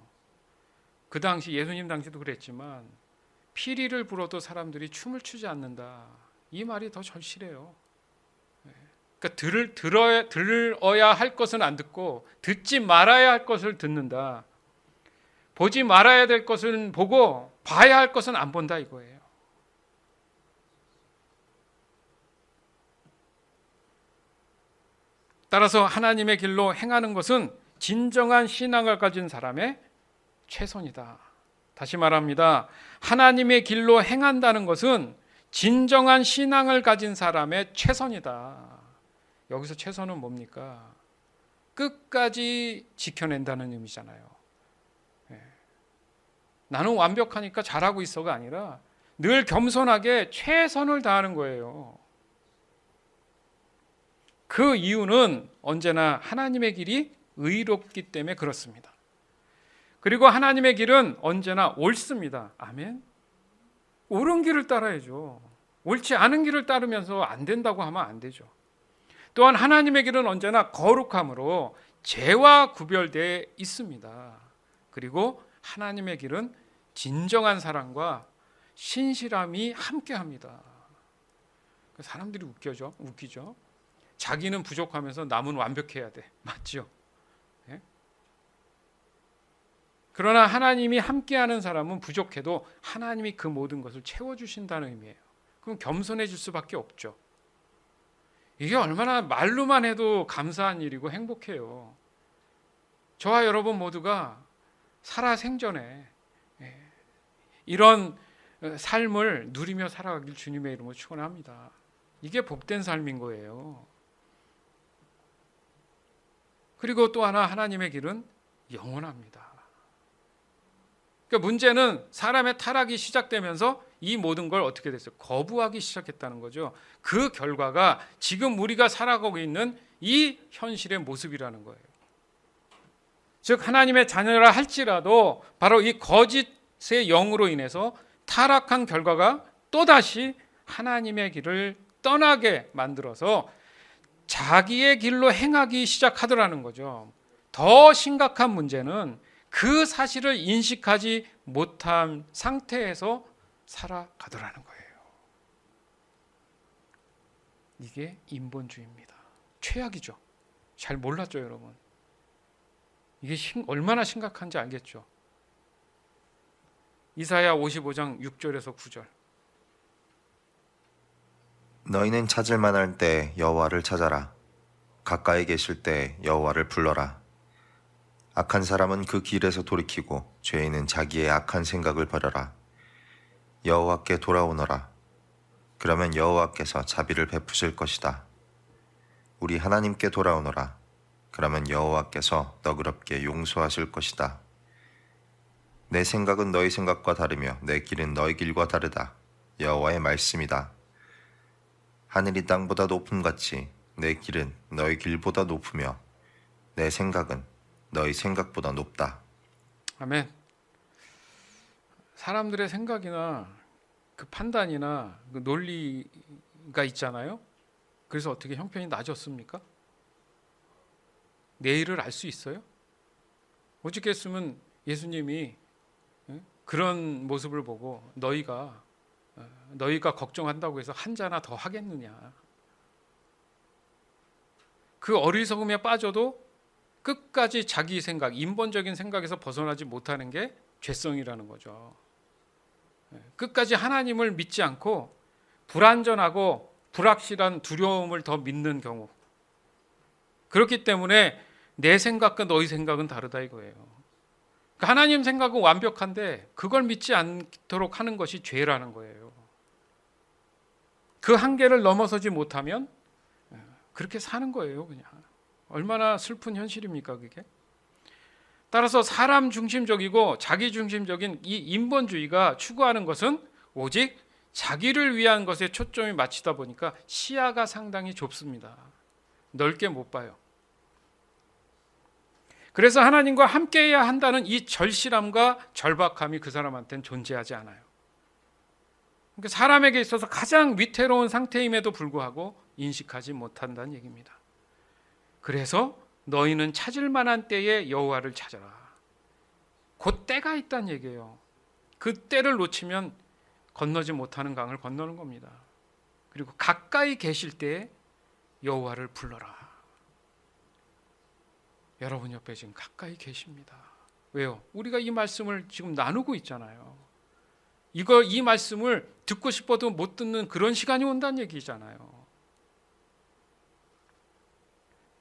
Speaker 1: 그 당시 예수님 당시도 그랬지만 피리를 불어도 사람들이 춤을 추지 않는다. 이 말이 더 절실해요. 그러니까 들어야 할 것은 안 듣고 듣지 말아야 할 것을 듣는다. 보지 말아야 될 것은 보고 봐야 할 것은 안 본다 이거예요. 따라서 하나님의 길로 행하는 것은 진정한 신앙을 가진 사람의 최선이다. 다시 말합니다. 하나님의 길로 행한다는 것은 진정한 신앙을 가진 사람의 최선이다. 여기서 최선은 뭡니까? 끝까지 지켜낸다는 의미잖아요. 나는 완벽하니까 잘하고 있어가 아니라 늘 겸손하게 최선을 다하는 거예요. 그 이유는 언제나 하나님의 길이 의롭기 때문에 그렇습니다. 그리고 하나님의 길은 언제나 옳습니다. 아멘. 옳은 길을 따라야죠. 옳지 않은 길을 따르면서 안 된다고 하면 안 되죠. 또한 하나님의 길은 언제나 거룩함으로 죄와 구별되어 있습니다. 그리고 하나님의 길은 진정한 사랑과 신실함이 함께합니다. 사람들이 웃기죠. 자기는 부족하면서 남은 완벽해야 돼. 맞죠? 예? 그러나 하나님이 함께하는 사람은 부족해도 하나님이 그 모든 것을 채워주신다는 의미예요. 그럼 겸손해질 수밖에 없죠. 이게 얼마나 말로만 해도 감사한 일이고 행복해요. 저와 여러분 모두가 살아생전에 이런 삶을 누리며 살아가길 주님의 이름으로 축원합니다. 이게 복된 삶인 거예요. 그리고 또 하나 하나님의 길은 영원합니다. 그러니까 문제는 사람의 타락이 시작되면서 이 모든 걸 어떻게 됐어요? 거부하기 시작했다는 거죠. 그 결과가 지금 우리가 살아가고 있는 이 현실의 모습이라는 거예요. 즉 하나님의 자녀라 할지라도 바로 이 거짓의 영으로 인해서 타락한 결과가 또다시 하나님의 길을 떠나게 만들어서 자기의 길로 행하기 시작하더라는 거죠. 더 심각한 문제는 그 사실을 인식하지 못한 상태에서 살아가더라는 거예요. 이게 인본주의입니다. 최악이죠. 잘 몰랐죠, 여러분. 이게 얼마나 심각한지 알겠죠. 이사야 55장 6절에서 9절.
Speaker 2: 너희는 찾을 만할 때 여호와를 찾아라. 가까이 계실 때 여호와를 불러라. 악한 사람은 그 길에서 돌이키고 죄인은 자기의 악한 생각을 버려라. 여호와께 돌아오너라. 그러면 여호와께서 자비를 베푸실 것이다. 우리 하나님께 돌아오너라. 그러면 여호와께서 너그럽게 용서하실 것이다. 내 생각은 너희 생각과 다르며 내 길은 너희 길과 다르다. 여호와의 말씀이다. 하늘이 땅보다 높음 같이 내 길은 너희 길보다 높으며 내 생각은 너희 생각보다 높다.
Speaker 1: 아멘. 사람들의 생각이나 그 판단이나 그 논리가 있잖아요. 그래서 어떻게 형편이 나아졌습니까? 내일을 알 수 있어요? 오죽했으면 예수님이 그런 모습을 보고 너희가 걱정한다고 해서 한 자나 더 하겠느냐. 그 어리석음에 빠져도 끝까지 자기 생각, 인본적인 생각에서 벗어나지 못하는 게 죄성이라는 거죠. 끝까지 하나님을 믿지 않고 불안전하고 불확실한 두려움을 더 믿는 경우. 그렇기 때문에 내 생각과 너희 생각은 다르다 이거예요. 하나님 생각은 완벽한데 그걸 믿지 않도록 하는 것이 죄라는 거예요. 그 한계를 넘어서지 못하면 그렇게 사는 거예요, 그냥. 얼마나 슬픈 현실입니까, 그게? 따라서 사람 중심적이고 자기 중심적인 이 인본주의가 추구하는 것은 오직 자기를 위한 것에 초점이 맞추다 보니까 시야가 상당히 좁습니다. 넓게 못 봐요. 그래서 하나님과 함께해야 한다는 이 절실함과 절박함이 그 사람한테는 존재하지 않아요. 그러니까 사람에게 있어서 가장 위태로운 상태임에도 불구하고 인식하지 못한다는 얘기입니다. 그래서 너희는 찾을 만한 때에 여호와를 찾아라. 곧 때가 있다는 얘기예요. 그 때를 놓치면 건너지 못하는 강을 건너는 겁니다. 그리고 가까이 계실 때에 여호와를 불러라. 여러분 옆에 지금 가까이 계십니다. 왜요? 우리가 이 말씀을 지금 나누고 있잖아요. 이 말씀을 듣고 싶어도 못 듣는 그런 시간이 온다는 얘기잖아요.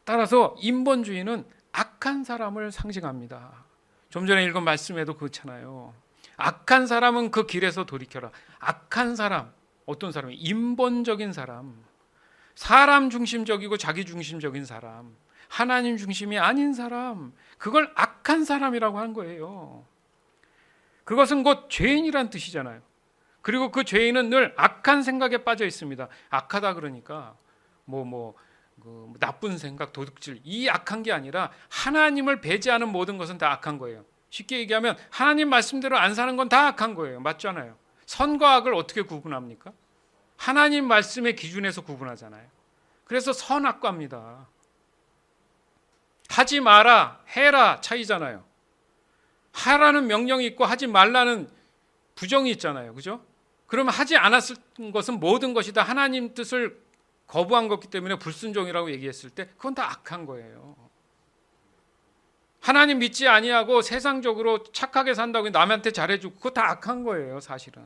Speaker 1: 따라서 인본주의는 악한 사람을 상징합니다. 좀 전에 읽은 말씀에도 그렇잖아요. 악한 사람은 그 길에서 돌이켜라. 악한 사람, 어떤 사람이 인본적인 사람, 사람 중심적이고 자기 중심적인 사람, 하나님 중심이 아닌 사람, 그걸 악한 사람이라고 한 거예요. 그것은 곧 죄인이란 뜻이잖아요. 그리고 그 죄인은 늘 악한 생각에 빠져 있습니다. 악하다 그러니까 그 나쁜 생각, 도둑질, 이 악한 게 아니라 하나님을 배제하는 모든 것은 다 악한 거예요. 쉽게 얘기하면 하나님 말씀대로 안 사는 건 다 악한 거예요. 맞잖아요. 선과 악을 어떻게 구분합니까? 하나님 말씀의 기준에서 구분하잖아요. 그래서 선악과입니다. 하지 마라, 해라 차이잖아요. 하라는 명령이 있고 하지 말라는 부정이 있잖아요. 그죠? 그러면 하지 않았을 것은 모든 것이 다 하나님 뜻을 거부한 거기 때문에 불순종이라고 얘기했을 때 그건 다 악한 거예요. 하나님 믿지 아니하고 세상적으로 착하게 산다고 남한테 잘해주고 그거 다 악한 거예요. 사실은.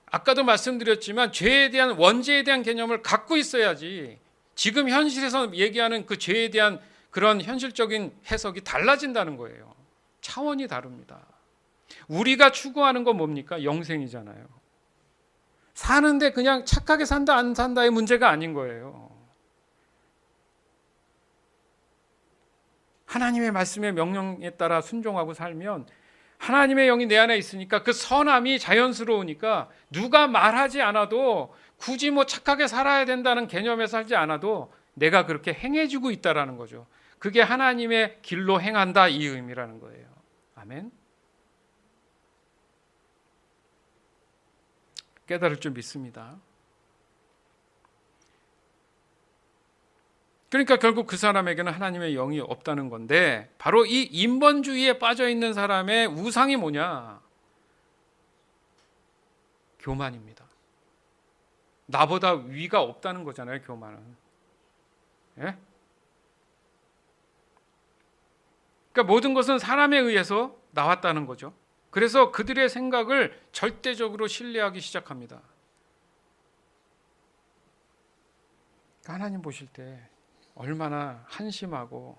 Speaker 1: 아까도 말씀드렸지만 죄에 대한 원죄에 대한 개념을 갖고 있어야지 지금 현실에서 얘기하는 그 죄에 대한 그런 현실적인 해석이 달라진다는 거예요. 차원이 다릅니다. 우리가 추구하는 건 뭡니까? 영생이잖아요. 사는데 그냥 착하게 산다 안 산다의 문제가 아닌 거예요. 하나님의 말씀의 명령에 따라 순종하고 살면 하나님의 영이 내 안에 있으니까 그 선함이 자연스러우니까 누가 말하지 않아도 굳이 착하게 살아야 된다는 개념에 살지 않아도 내가 그렇게 행해지고 있다라는 거죠. 그게 하나님의 길로 행한다 이 의미라는 거예요. 아멘. 깨달을 줄 믿습니다. 그러니까 결국 그 사람에게는 하나님의 영이 없다는 건데 바로 이 인본주의에 빠져 있는 사람의 우상이 뭐냐? 교만입니다. 나보다 위가 없다는 거잖아요. 교만은. 예? 그러니까 모든 것은 사람에 의해서 나왔다는 거죠. 그래서 그들의 생각을 절대적으로 신뢰하기 시작합니다. 하나님 보실 때 얼마나 한심하고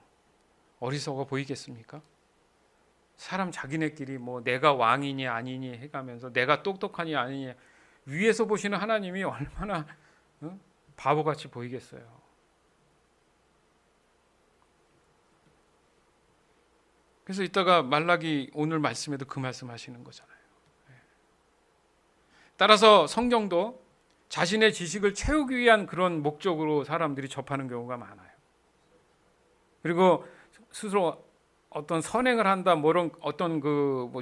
Speaker 1: 어리석어 보이겠습니까? 사람 자기네끼리 내가 왕이니 아니니 해가면서 내가 똑똑하니 아니니 위에서 보시는 하나님이 얼마나 바보같이 보이겠어요. 그래서 이따가 말라기 오늘 말씀에도 그 말씀하시는 거잖아요. 따라서 성경도 자신의 지식을 채우기 위한 그런 목적으로 사람들이 접하는 경우가 많아요. 그리고 스스로 어떤 선행을 한다, 어떤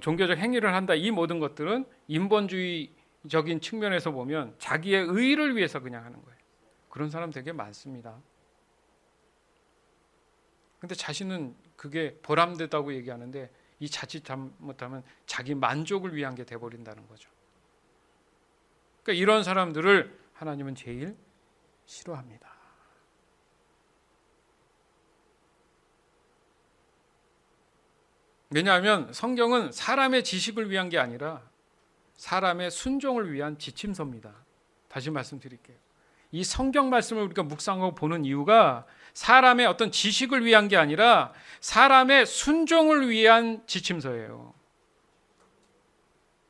Speaker 1: 종교적 행위를 한다, 이 모든 것들은 인본주의적인 측면에서 보면 자기의 의의를 위해서 그냥 하는 거예요. 그런 사람 되게 많습니다. 근데 자신은 그게 보람되다고 얘기하는데 이 자칫 잘못하면 자기 만족을 위한 게 돼버린다는 거죠. 그러니까 이런 사람들을 하나님은 제일 싫어합니다. 왜냐하면 성경은 사람의 지식을 위한 게 아니라 사람의 순종을 위한 지침서입니다. 다시 말씀드릴게요. 이 성경 말씀을 우리가 묵상하고 보는 이유가 사람의 어떤 지식을 위한 게 아니라 사람의 순종을 위한 지침서예요.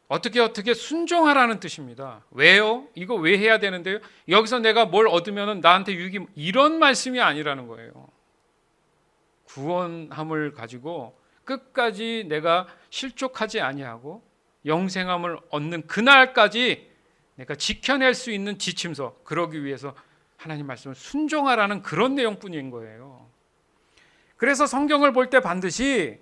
Speaker 1: 어떻게 순종하라는 뜻입니다. 왜요? 이거 왜 해야 되는데요? 여기서 내가 뭘 얻으면 나한테 유익이, 이런 말씀이 아니라는 거예요. 구원함을 가지고 끝까지 내가 실족하지 아니하고 영생함을 얻는 그날까지 내가 지켜낼 수 있는 지침서, 그러기 위해서 하나님 말씀을 순종하라는 그런 내용뿐인 거예요. 그래서 성경을 볼 때 반드시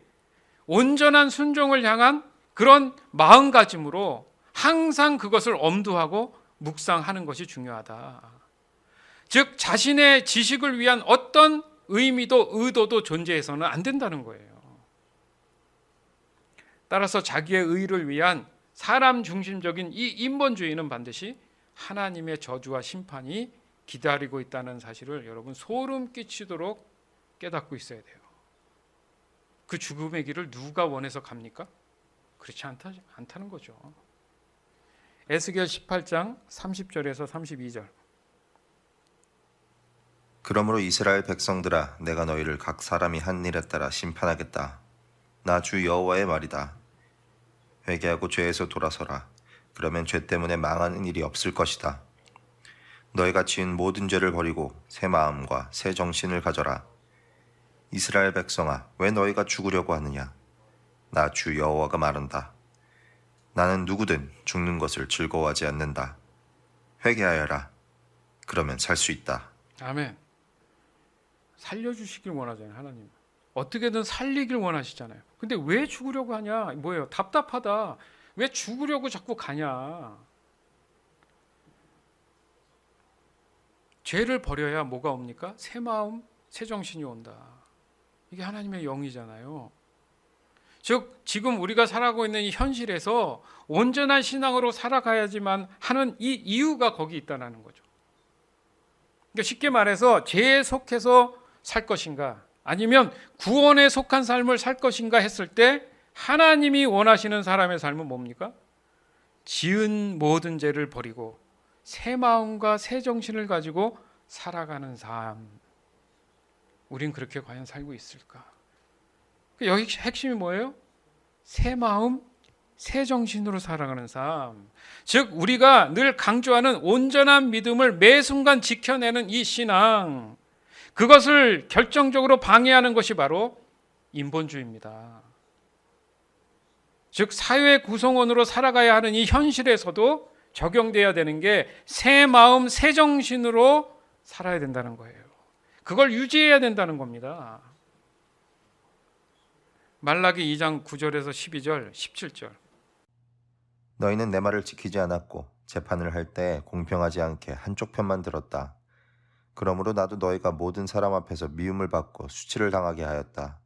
Speaker 1: 온전한 순종을 향한 그런 마음가짐으로 항상 그것을 엄두하고 묵상하는 것이 중요하다. 즉 자신의 지식을 위한 어떤 의미도 의도도 존재해서는 안 된다는 거예요. 따라서 자기의 의를 위한 사람 중심적인 이 인본주의는 반드시 하나님의 저주와 심판이 기다리고 있다는 사실을 여러분 소름 끼치도록 깨닫고 있어야 돼요. 그 죽음의 길을 누가 원해서 갑니까? 그렇지 않다는 거죠. 에스겔 18장 30절에서 32절.
Speaker 2: 그러므로 이스라엘 백성들아, 내가 너희를 각 사람이 한 일에 따라 심판하겠다. 나 주 여호와의 말이다. 회개하고 죄에서 돌아서라. 그러면 죄 때문에 망하는 일이 없을 것이다. 너희가 지은 모든 죄를 버리고 새 마음과 새 정신을 가져라. 이스라엘 백성아, 왜 너희가 죽으려고 하느냐? 나 주 여호와가 말한다. 나는 누구든 죽는 것을 즐거워하지 않는다. 회개하여라. 그러면 살 수 있다.
Speaker 1: 아멘. 살려주시길 원하잖아요, 하나님. 어떻게든 살리길 원하시잖아요. 근데 왜 죽으려고 하냐? 뭐예요? 답답하다. 왜 죽으려고 자꾸 가냐? 죄를 버려야 뭐가 옵니까? 새 마음, 새 정신이 온다. 이게 하나님의 영이잖아요. 즉 지금 우리가 살아가고 있는 이 현실에서 온전한 신앙으로 살아가야지만 하는 이 이유가 거기 있다는 거죠. 그러니까 쉽게 말해서 죄에 속해서 살 것인가 아니면 구원에 속한 삶을 살 것인가 했을 때 하나님이 원하시는 사람의 삶은 뭡니까? 지은 모든 죄를 버리고 새 마음과 새 정신을 가지고 살아가는 삶. 우린 그렇게 과연 살고 있을까? 여기 핵심이 뭐예요? 새 마음, 새 정신으로 살아가는 삶. 즉 우리가 늘 강조하는 온전한 믿음을 매 순간 지켜내는 이 신앙. 그것을 결정적으로 방해하는 것이 바로 인본주의입니다. 즉 사회 구성원으로 살아가야 하는 이 현실에서도 적용돼야 되는 게 새 마음, 새 정신으로 살아야 된다는 거예요. 그걸 유지해야 된다는 겁니다. 말라기 2장 9절에서 12절, 17절.
Speaker 2: 너희는 내 말을 지키지 않았고 재판을 할 때 공평하지 않게 한쪽 편만 들었다. 그러므로 나도 너희가 모든 사람 앞에서 미움을 받고 수치를 당하게 하였다.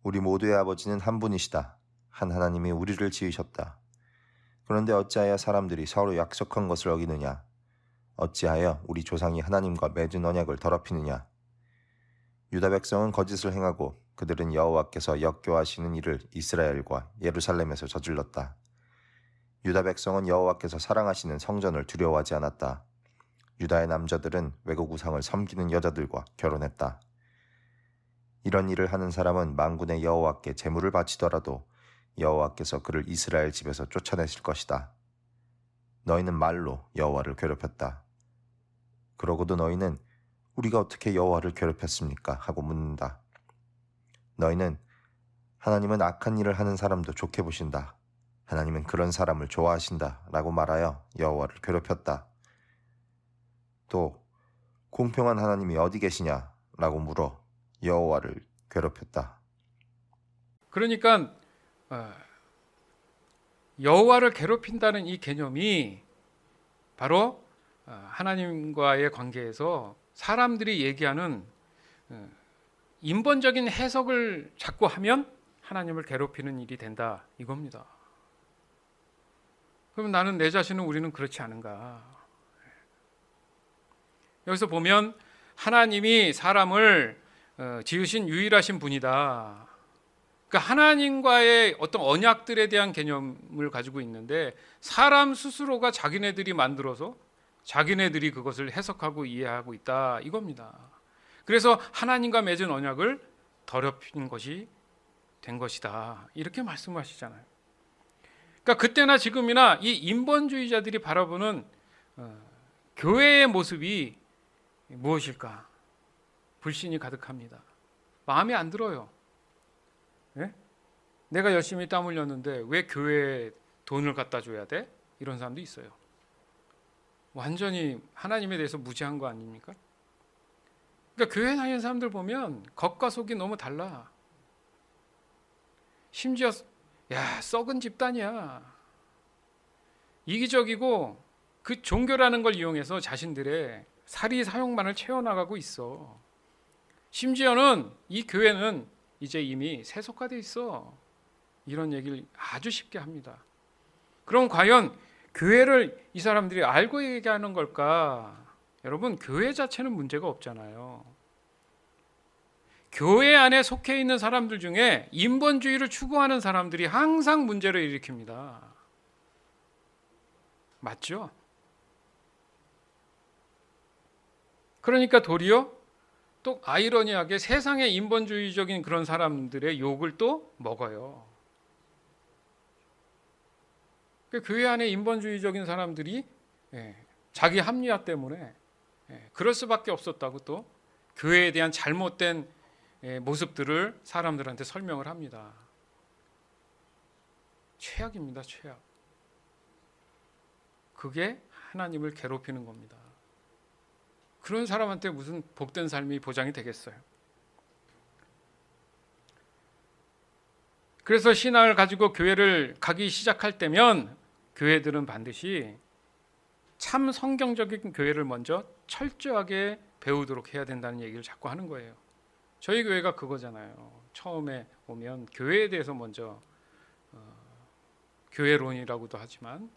Speaker 2: 우리 모두의 아버지는 한 분이시다. 한 하나님이 우리를 지으셨다. 그런데 어찌하여 사람들이 서로 약속한 것을 어기느냐? 어찌하여 우리 조상이 하나님과 맺은 언약을 더럽히느냐? 유다 백성은 거짓을 행하고 그들은 여호와께서 역겨워하시는 일을 이스라엘과 예루살렘에서 저질렀다. 유다 백성은 여호와께서 사랑하시는 성전을 두려워하지 않았다. 유다의 남자들은 외국 우상을 섬기는 여자들과 결혼했다. 이런 일을 하는 사람은 만군의 여호와께 제물을 바치더라도 여호와께서 그를 이스라엘 집에서 쫓아내실 것이다. 너희는 말로 여호와를 괴롭혔다. 그러고도 너희는 우리가 어떻게 여호와를 괴롭혔습니까? 하고 묻는다. 너희는 하나님은 악한 일을 하는 사람도 좋게 보신다. 하나님은 그런 사람을 좋아하신다. 라고 말하여 여호와를 괴롭혔다. 또 공평한 하나님이 어디 계시냐? 라고 물어 여호와를 괴롭혔다.
Speaker 1: 그러니까 여호와를 괴롭힌다는 이 개념이 바로 하나님과의 관계에서 사람들이 얘기하는 인본적인 해석을 자꾸 하면 하나님을 괴롭히는 일이 된다 이겁니다. 그럼 나는 내 자신은 우리는 그렇지 않은가? 여기서 보면 하나님이 사람을 지으신 유일하신 분이다. 그러니까 하나님과의 어떤 언약들에 대한 개념을 가지고 있는데 사람 스스로가 자기네들이 만들어서 자기네들이 그것을 해석하고 이해하고 있다 이겁니다. 그래서 하나님과 맺은 언약을 더럽힌 것이 된 것이다 이렇게 말씀하시잖아요. 그러니까 그때나 지금이나 이 인본주의자들이 바라보는 교회의 모습이 무엇일까? 불신이 가득합니다. 마음에 안 들어요. 네? 내가 열심히 땀 흘렸는데 왜 교회에 돈을 갖다 줘야 돼? 이런 사람도 있어요. 완전히 하나님에 대해서 무지한 거 아닙니까? 그러니까 교회 다니는 사람들 보면 겉과 속이 너무 달라. 심지어 야 썩은 집단이야. 이기적이고 그 종교라는 걸 이용해서 자신들의 사리 사욕만을 채워나가고 있어. 심지어는 이 교회는 이제 이미 세속화돼 있어. 이런 얘기를 아주 쉽게 합니다. 그럼 과연 교회를 이 사람들이 알고 얘기하는 걸까? 여러분 교회 자체는 문제가 없잖아요. 교회 안에 속해 있는 사람들 중에 인본주의를 추구하는 사람들이 항상 문제를 일으킵니다. 맞죠? 그러니까 도리어 또 아이러니하게 세상의 인본주의적인 그런 사람들의 욕을 또 먹어요. 교회 안에 인본주의적인 사람들이 자기 합리화 때문에 그럴 수밖에 없었다고 또 교회에 대한 잘못된 모습들을 사람들한테 설명을 합니다. 최악입니다, 최악. 그게 하나님을 괴롭히는 겁니다. 그런 사람한테 무슨 복된 삶이 보장이 되겠어요? 그래서 신앙을 가지고 교회를 가기 시작할 때면 교회들은 반드시 참 성경적인 교회를 먼저 철저하게 배우도록 해야 된다는 얘기를 자꾸 하는 거예요. 저희 교회가 그거잖아요. 처음에 오면 교회에 대해서 먼저 교회론이라고도 하지만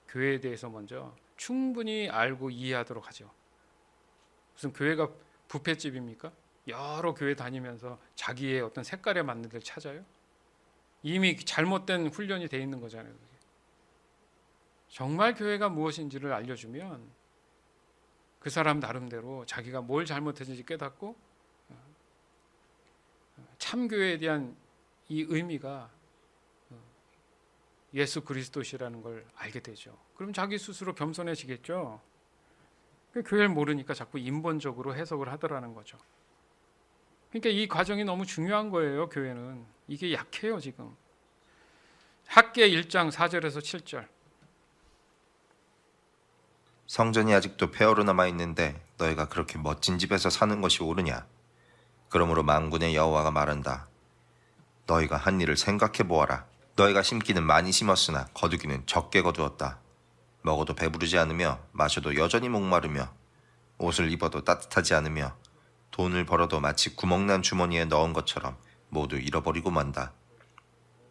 Speaker 1: 교회에 대해서 먼저 충분히 알고 이해하도록 하죠. 무슨 교회가 뷔페집입니까? 여러 교회 다니면서 자기의 어떤 색깔에 맞는 데를 찾아요? 이미 잘못된 훈련이 돼 있는 거잖아요. 그게. 정말 교회가 무엇인지를 알려주면 그 사람 나름대로 자기가 뭘 잘못했는지 깨닫고 참교회에 대한 이 의미가 예수 그리스도시라는 걸 알게 되죠. 그럼 자기 스스로 겸손해지겠죠. 교회를 모르니까 자꾸 인본적으로 해석을 하더라는 거죠. 그러니까 이 과정이 너무 중요한 거예요. 교회는 이게 약해요. 지금 학계 1장 4절에서 7절.
Speaker 2: 성전이 아직도 폐허로 남아 있는데 너희가 그렇게 멋진 집에서 사는 것이 옳으냐? 그러므로 만군의 여호와가 말한다. 너희가 한 일을 생각해 보아라. 너희가 심기는 많이 심었으나 거두기는 적게 거두었다. 먹어도 배부르지 않으며 마셔도 여전히 목마르며 옷을 입어도 따뜻하지 않으며 돈을 벌어도 마치 구멍난 주머니에 넣은 것처럼 모두 잃어버리고 만다.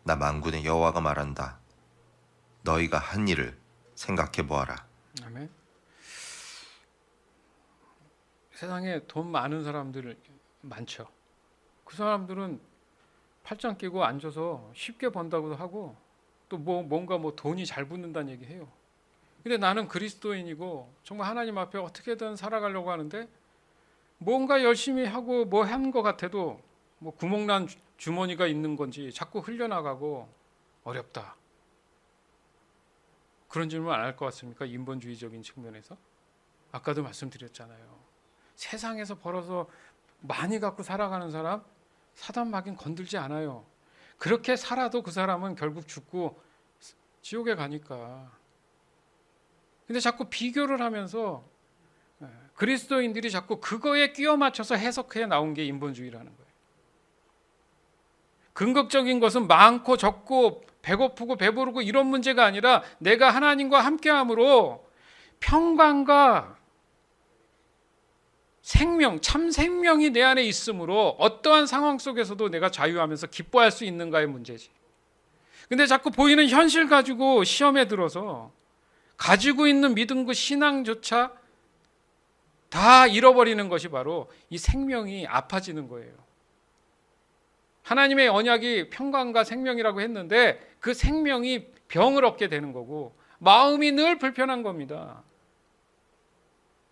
Speaker 2: 나 만군의 여호와가 말한다. 너희가 한 일을 생각해 보아라.
Speaker 1: 아멘. 세상에 돈 많은 사람들 많죠. 그 사람들은 팔짱 끼고 앉아서 쉽게 번다고도 하고 또 뭔가 돈이 잘 붙는다는 얘기해요. 근데 나는 그리스도인이고 정말 하나님 앞에 어떻게든 살아가려고 하는데 뭔가 열심히 하고 뭐 한 것 같아도 뭐 구멍난 주머니가 있는 건지 자꾸 흘려나가고 어렵다. 그런 질문 안 할 것 같습니까? 인본주의적인 측면에서. 아까도 말씀드렸잖아요. 세상에서 벌어서 많이 갖고 살아가는 사람 사단 마귀는 건들지 않아요. 그렇게 살아도 그 사람은 결국 죽고 지옥에 가니까. 근데 자꾸 비교를 하면서 그리스도인들이 자꾸 그거에 끼워 맞춰서 해석해 나온 게 인본주의라는 거예요. 근극적인 것은 많고 적고 배고프고 배부르고 이런 문제가 아니라 내가 하나님과 함께함으로 평강과 생명, 참 생명이 내 안에 있으므로 어떠한 상황 속에서도 내가 자유하면서 기뻐할 수 있는가의 문제지. 근데 자꾸 보이는 현실 가지고 시험에 들어서 가지고 있는 믿음 그 신앙조차 다 잃어버리는 것이 바로 이 생명이 아파지는 거예요. 하나님의 언약이 평강과 생명이라고 했는데 그 생명이 병을 얻게 되는 거고 마음이 늘 불편한 겁니다.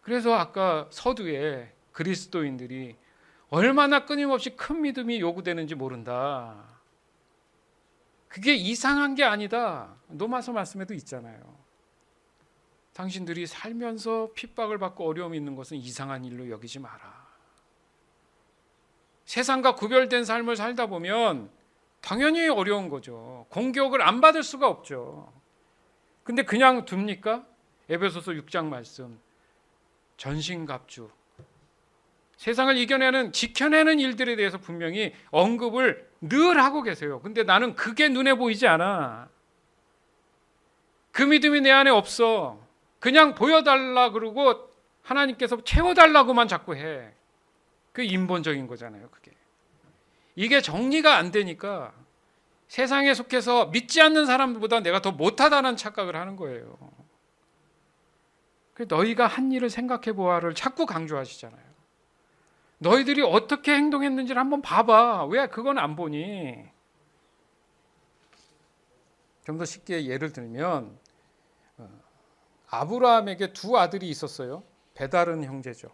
Speaker 1: 그래서 아까 서두에 그리스도인들이 얼마나 끊임없이 큰 믿음이 요구되는지 모른다. 그게 이상한 게 아니다. 로마서 말씀에도 있잖아요. 당신들이 살면서 핍박을 받고 어려움이 있는 것은 이상한 일로 여기지 마라. 세상과 구별된 삶을 살다 보면 당연히 어려운 거죠. 공격을 안 받을 수가 없죠. 근데 그냥 둡니까? 에베소서 6장 말씀. 전신갑주. 세상을 이겨내는, 지켜내는 일들에 대해서 분명히 언급을 늘 하고 계세요. 근데 나는 그게 눈에 보이지 않아. 그 믿음이 내 안에 없어. 그냥 보여달라 그러고 하나님께서 채워달라고만 자꾸 해. 그 인본적인 거잖아요. 그게. 이게 정리가 안 되니까 세상에 속해서 믿지 않는 사람들보다 내가 더 못하다는 착각을 하는 거예요. 너희가 한 일을 생각해 보아를 자꾸 강조하시잖아요. 너희들이 어떻게 행동했는지를 한번 봐봐. 왜 그건 안 보니? 좀 더 쉽게 예를 들면 아브라함에게 두 아들이 있었어요. 배다른 형제죠.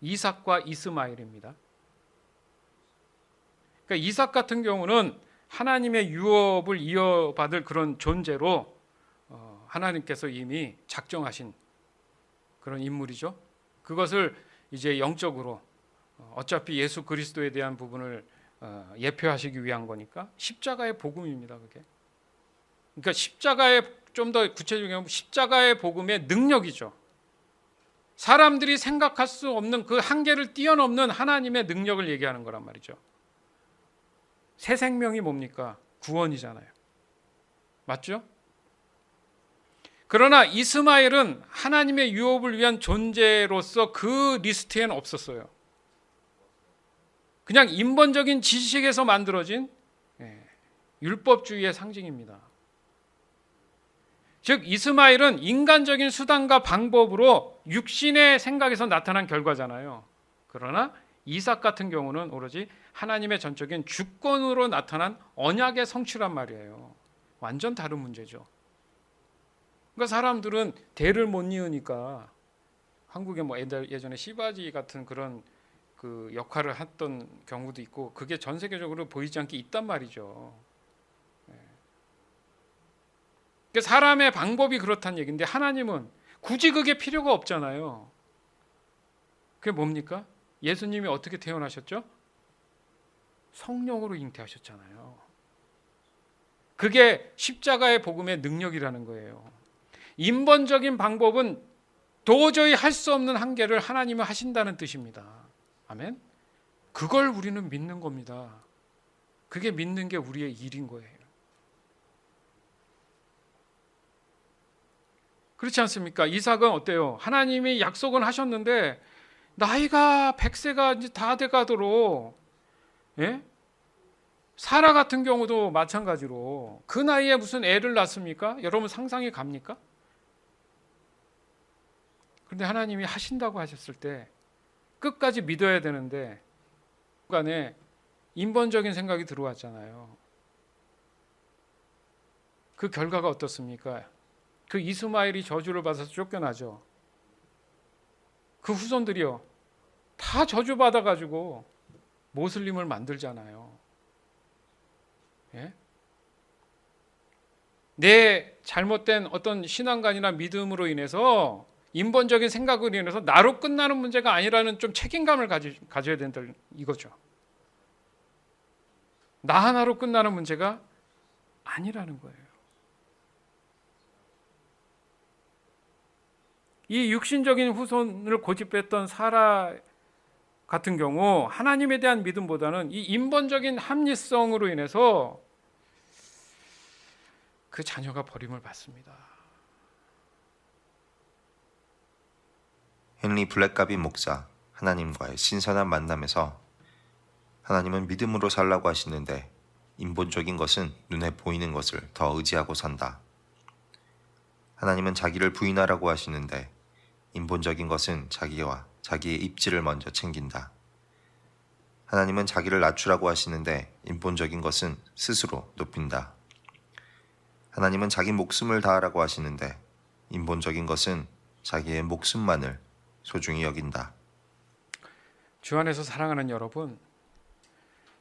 Speaker 1: 이삭과 이스마엘입니다. 그러니까 이삭 같은 경우는 하나님의 유업을 이어받을 그런 존재로 하나님께서 이미 작정하신 그런 인물이죠. 그것을 이제 영적으로 어차피 예수 그리스도에 대한 부분을 예표하시기 위한 거니까 십자가의 복음입니다. 그게. 그러니까 십자가의, 좀 더 구체적으로 하면 십자가의 복음의 능력이죠. 사람들이 생각할 수 없는 그 한계를 뛰어넘는 하나님의 능력을 얘기하는 거란 말이죠. 새 생명이 뭡니까? 구원이잖아요. 맞죠? 그러나 이스마엘은 하나님의 유업을 위한 존재로서 그 리스트에는 없었어요. 그냥 인본적인 지식에서 만들어진 율법주의의 상징입니다. 즉 이스마엘은 인간적인 수단과 방법으로 육신의 생각에서 나타난 결과잖아요. 그러나 이삭 같은 경우는 오로지 하나님의 전적인 주권으로 나타난 언약의 성취란 말이에요. 완전 다른 문제죠. 그러니까 사람들은 대를 못 이으니까, 한국에 뭐 예전에 시바지 같은 그런 그 역할을 했던 경우도 있고, 그게 전 세계적으로 보이지 않게 있단 말이죠. 그러니까 사람의 방법이 그렇다는 얘기인데 하나님은 굳이 그게 필요가 없잖아요. 그게 뭡니까? 예수님이 어떻게 태어나셨죠? 성령으로 잉태하셨잖아요. 그게 십자가의 복음의 능력이라는 거예요. 인본적인 방법은 도저히 할 수 없는 한계를 하나님은 하신다는 뜻입니다. 아멘? 그걸 우리는 믿는 겁니다. 그게 믿는 게 우리의 일인 거예요. 그렇지 않습니까? 이삭은 어때요? 하나님이 약속은 하셨는데 나이가 100세가 이제 다 돼가도록, 사라 같은 경우도 마찬가지로 그 나이에 무슨 애를 낳습니까? 여러분 상상이 갑니까? 그런데 하나님이 하신다고 하셨을 때 끝까지 믿어야 되는데 중간에 인본적인 생각이 들어왔잖아요. 그 결과가 어떻습니까? 그 이스마엘이 저주를 받아서 쫓겨나죠. 그 후손들이요, 다 저주받아가지고 모슬림을 만들잖아요. 내 잘못된 어떤 신앙관이나 믿음으로 인해서, 인본적인 생각으로 인해서 나로 끝나는 문제가 아니라는 좀 책임감을 가져야 된다 이거죠. 나 하나로 끝나는 문제가 아니라는 거예요. 이 육신적인 후손을 고집했던 사라 같은 경우 하나님에 대한 믿음보다는 이 인본적인 합리성으로 인해서 그 자녀가 버림을 받습니다.
Speaker 2: 헨리 블랙가비 목사, 하나님과의 신선한 만남에서 하나님은 믿음으로 살라고 하시는데 인본적인 것은 눈에 보이는 것을 더 의지하고 산다. 하나님은 자기를 부인하라고 하시는데 인본적인 것은 자기의 입지를 먼저 챙긴다. 하나님은 자기를 낮추라고 하시는데 인본적인 것은 스스로 높인다. 하나님은 자기 목숨을 다하라고 하시는데 인본적인 것은 자기의 목숨만을 소중히 여긴다.
Speaker 1: 주 안에서 사랑하는 여러분,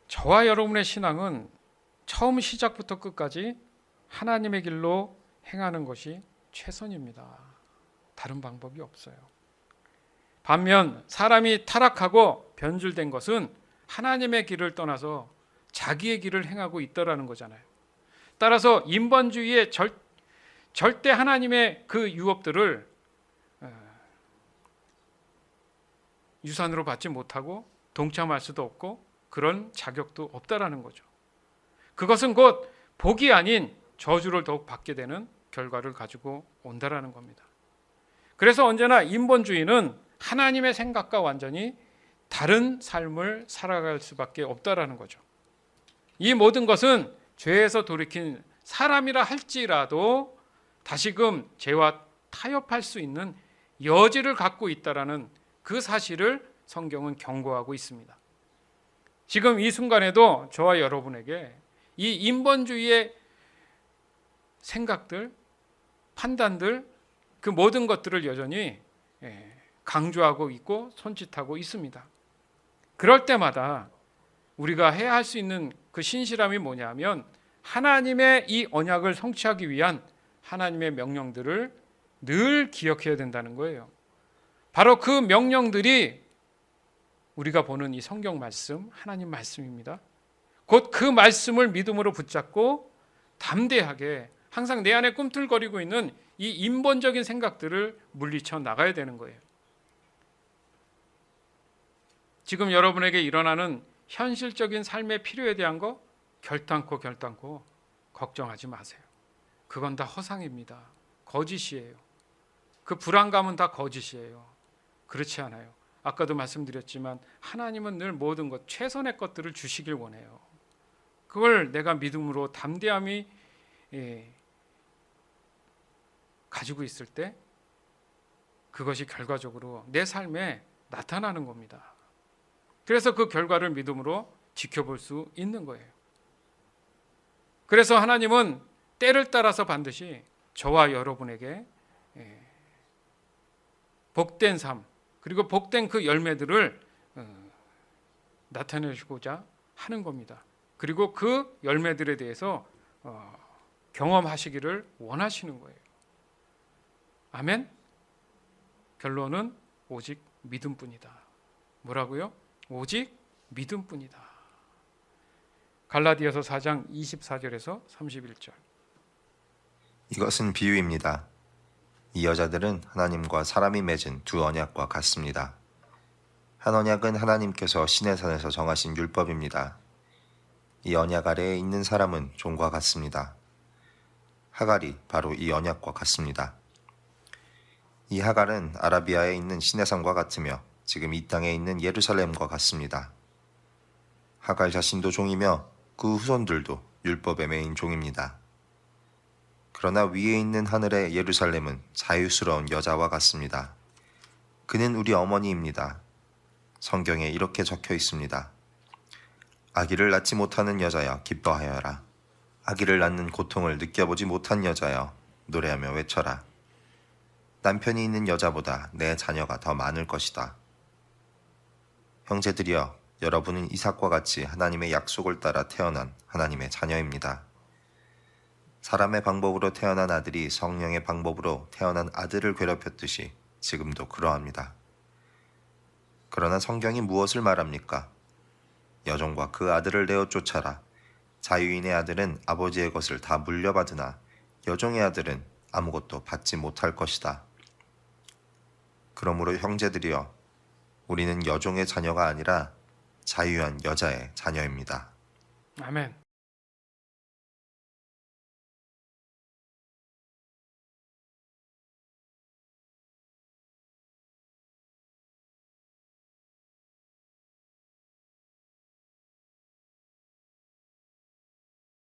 Speaker 1: 저와 여러분의 신앙은 처음 시작부터 끝까지 하나님의 길로 행하는 것이 최선입니다. 다른 방법이 없어요. 반면 사람이 타락하고 변질된 것은 하나님의 길을 떠나서 자기의 길을 행하고 있다라는 거잖아요. 따라서 인본주의의 절대 하나님의 그 유업들을 유산으로 받지 못하고 동참할 수도 없고 그런 자격도 없다라는 거죠. 그것은 곧 복이 아닌 저주를 더욱 받게 되는 결과를 가지고 온다라는 겁니다. 그래서 언제나 인본주의는 하나님의 생각과 완전히 다른 삶을 살아갈 수밖에 없다라는 거죠. 이 모든 것은 죄에서 돌이킨 사람이라 할지라도 다시금 죄와 타협할 수 있는 여지를 갖고 있다라는 그 사실을 성경은 경고하고 있습니다. 지금 이 순간에도 저와 여러분에게 이 인본주의의 생각들, 판단들, 그 모든 것들을 여전히 강조하고 있고 손짓하고 있습니다. 그럴 때마다 우리가 해야 할 수 있는 그 신실함이 뭐냐면 하나님의 이 언약을 성취하기 위한 하나님의 명령들을 늘 기억해야 된다는 거예요. 바로 그 명령들이 우리가 보는 이 성경 말씀, 하나님 말씀입니다. 곧 그 말씀을 믿음으로 붙잡고 담대하게 항상 내 안에 꿈틀거리고 있는 이 인본적인 생각들을 물리쳐 나가야 되는 거예요. 지금 여러분에게 일어나는 현실적인 삶의 필요에 대한 거 결단코 걱정하지 마세요. 그건 다 허상입니다. 거짓이에요. 그 불안감은 다 거짓이에요. 그렇지 않아요. 아까도 말씀드렸지만 하나님은 늘 모든 것, 최선의 것들을 주시길 원해요. 그걸 내가 믿음으로 담대함이 가지고 있을 때 그것이 결과적으로 내 삶에 나타나는 겁니다. 그래서 그 결과를 믿음으로 지켜볼 수 있는 거예요. 그래서 하나님은 때를 따라서 반드시 저와 여러분에게 복된 삶, 그리고 복된 그 열매들을 나타내시고자 하는 겁니다. 그리고 그 열매들에 대해서 경험하시기를 원하시는 거예요. 아멘? 결론은 오직 믿음뿐이다. 뭐라고요? 오직 믿음뿐이다. 갈라디아서 4장 24절에서 31절.
Speaker 2: 이것은 비유입니다. 이 여자들은 하나님과 사람이 맺은 두 언약과 같습니다. 한 언약은 하나님께서 시내산에서 정하신 율법입니다. 이 언약 아래에 있는 사람은 종과 같습니다. 하갈이 바로 이 언약과 같습니다. 이 하갈은 아라비아에 있는 시내산과 같으며 지금 이 땅에 있는 예루살렘과 같습니다. 하갈 자신도 종이며 그 후손들도 율법에 매인 종입니다. 그러나 위에 있는 하늘의 예루살렘은 자유스러운 여자와 같습니다. 그는 우리 어머니입니다. 성경에 이렇게 적혀 있습니다. 아기를 낳지 못하는 여자여 기뻐하여라. 아기를 낳는 고통을 느껴보지 못한 여자여 노래하며 외쳐라. 남편이 있는 여자보다 내 자녀가 더 많을 것이다. 형제들이여, 여러분은 이삭과 같이 하나님의 약속을 따라 태어난 하나님의 자녀입니다. 사람의 방법으로 태어난 아들이 성령의 방법으로 태어난 아들을 괴롭혔듯이 지금도 그러합니다. 그러나 성경이 무엇을 말합니까? 여종과 그 아들을 내어 쫓아라. 자유인의 아들은 아버지의 것을 다 물려받으나 여종의 아들은 아무것도 받지 못할 것이다. 그러므로 형제들이여, 우리는 여종의 자녀가 아니라 자유한 여자의 자녀입니다.
Speaker 1: 아멘.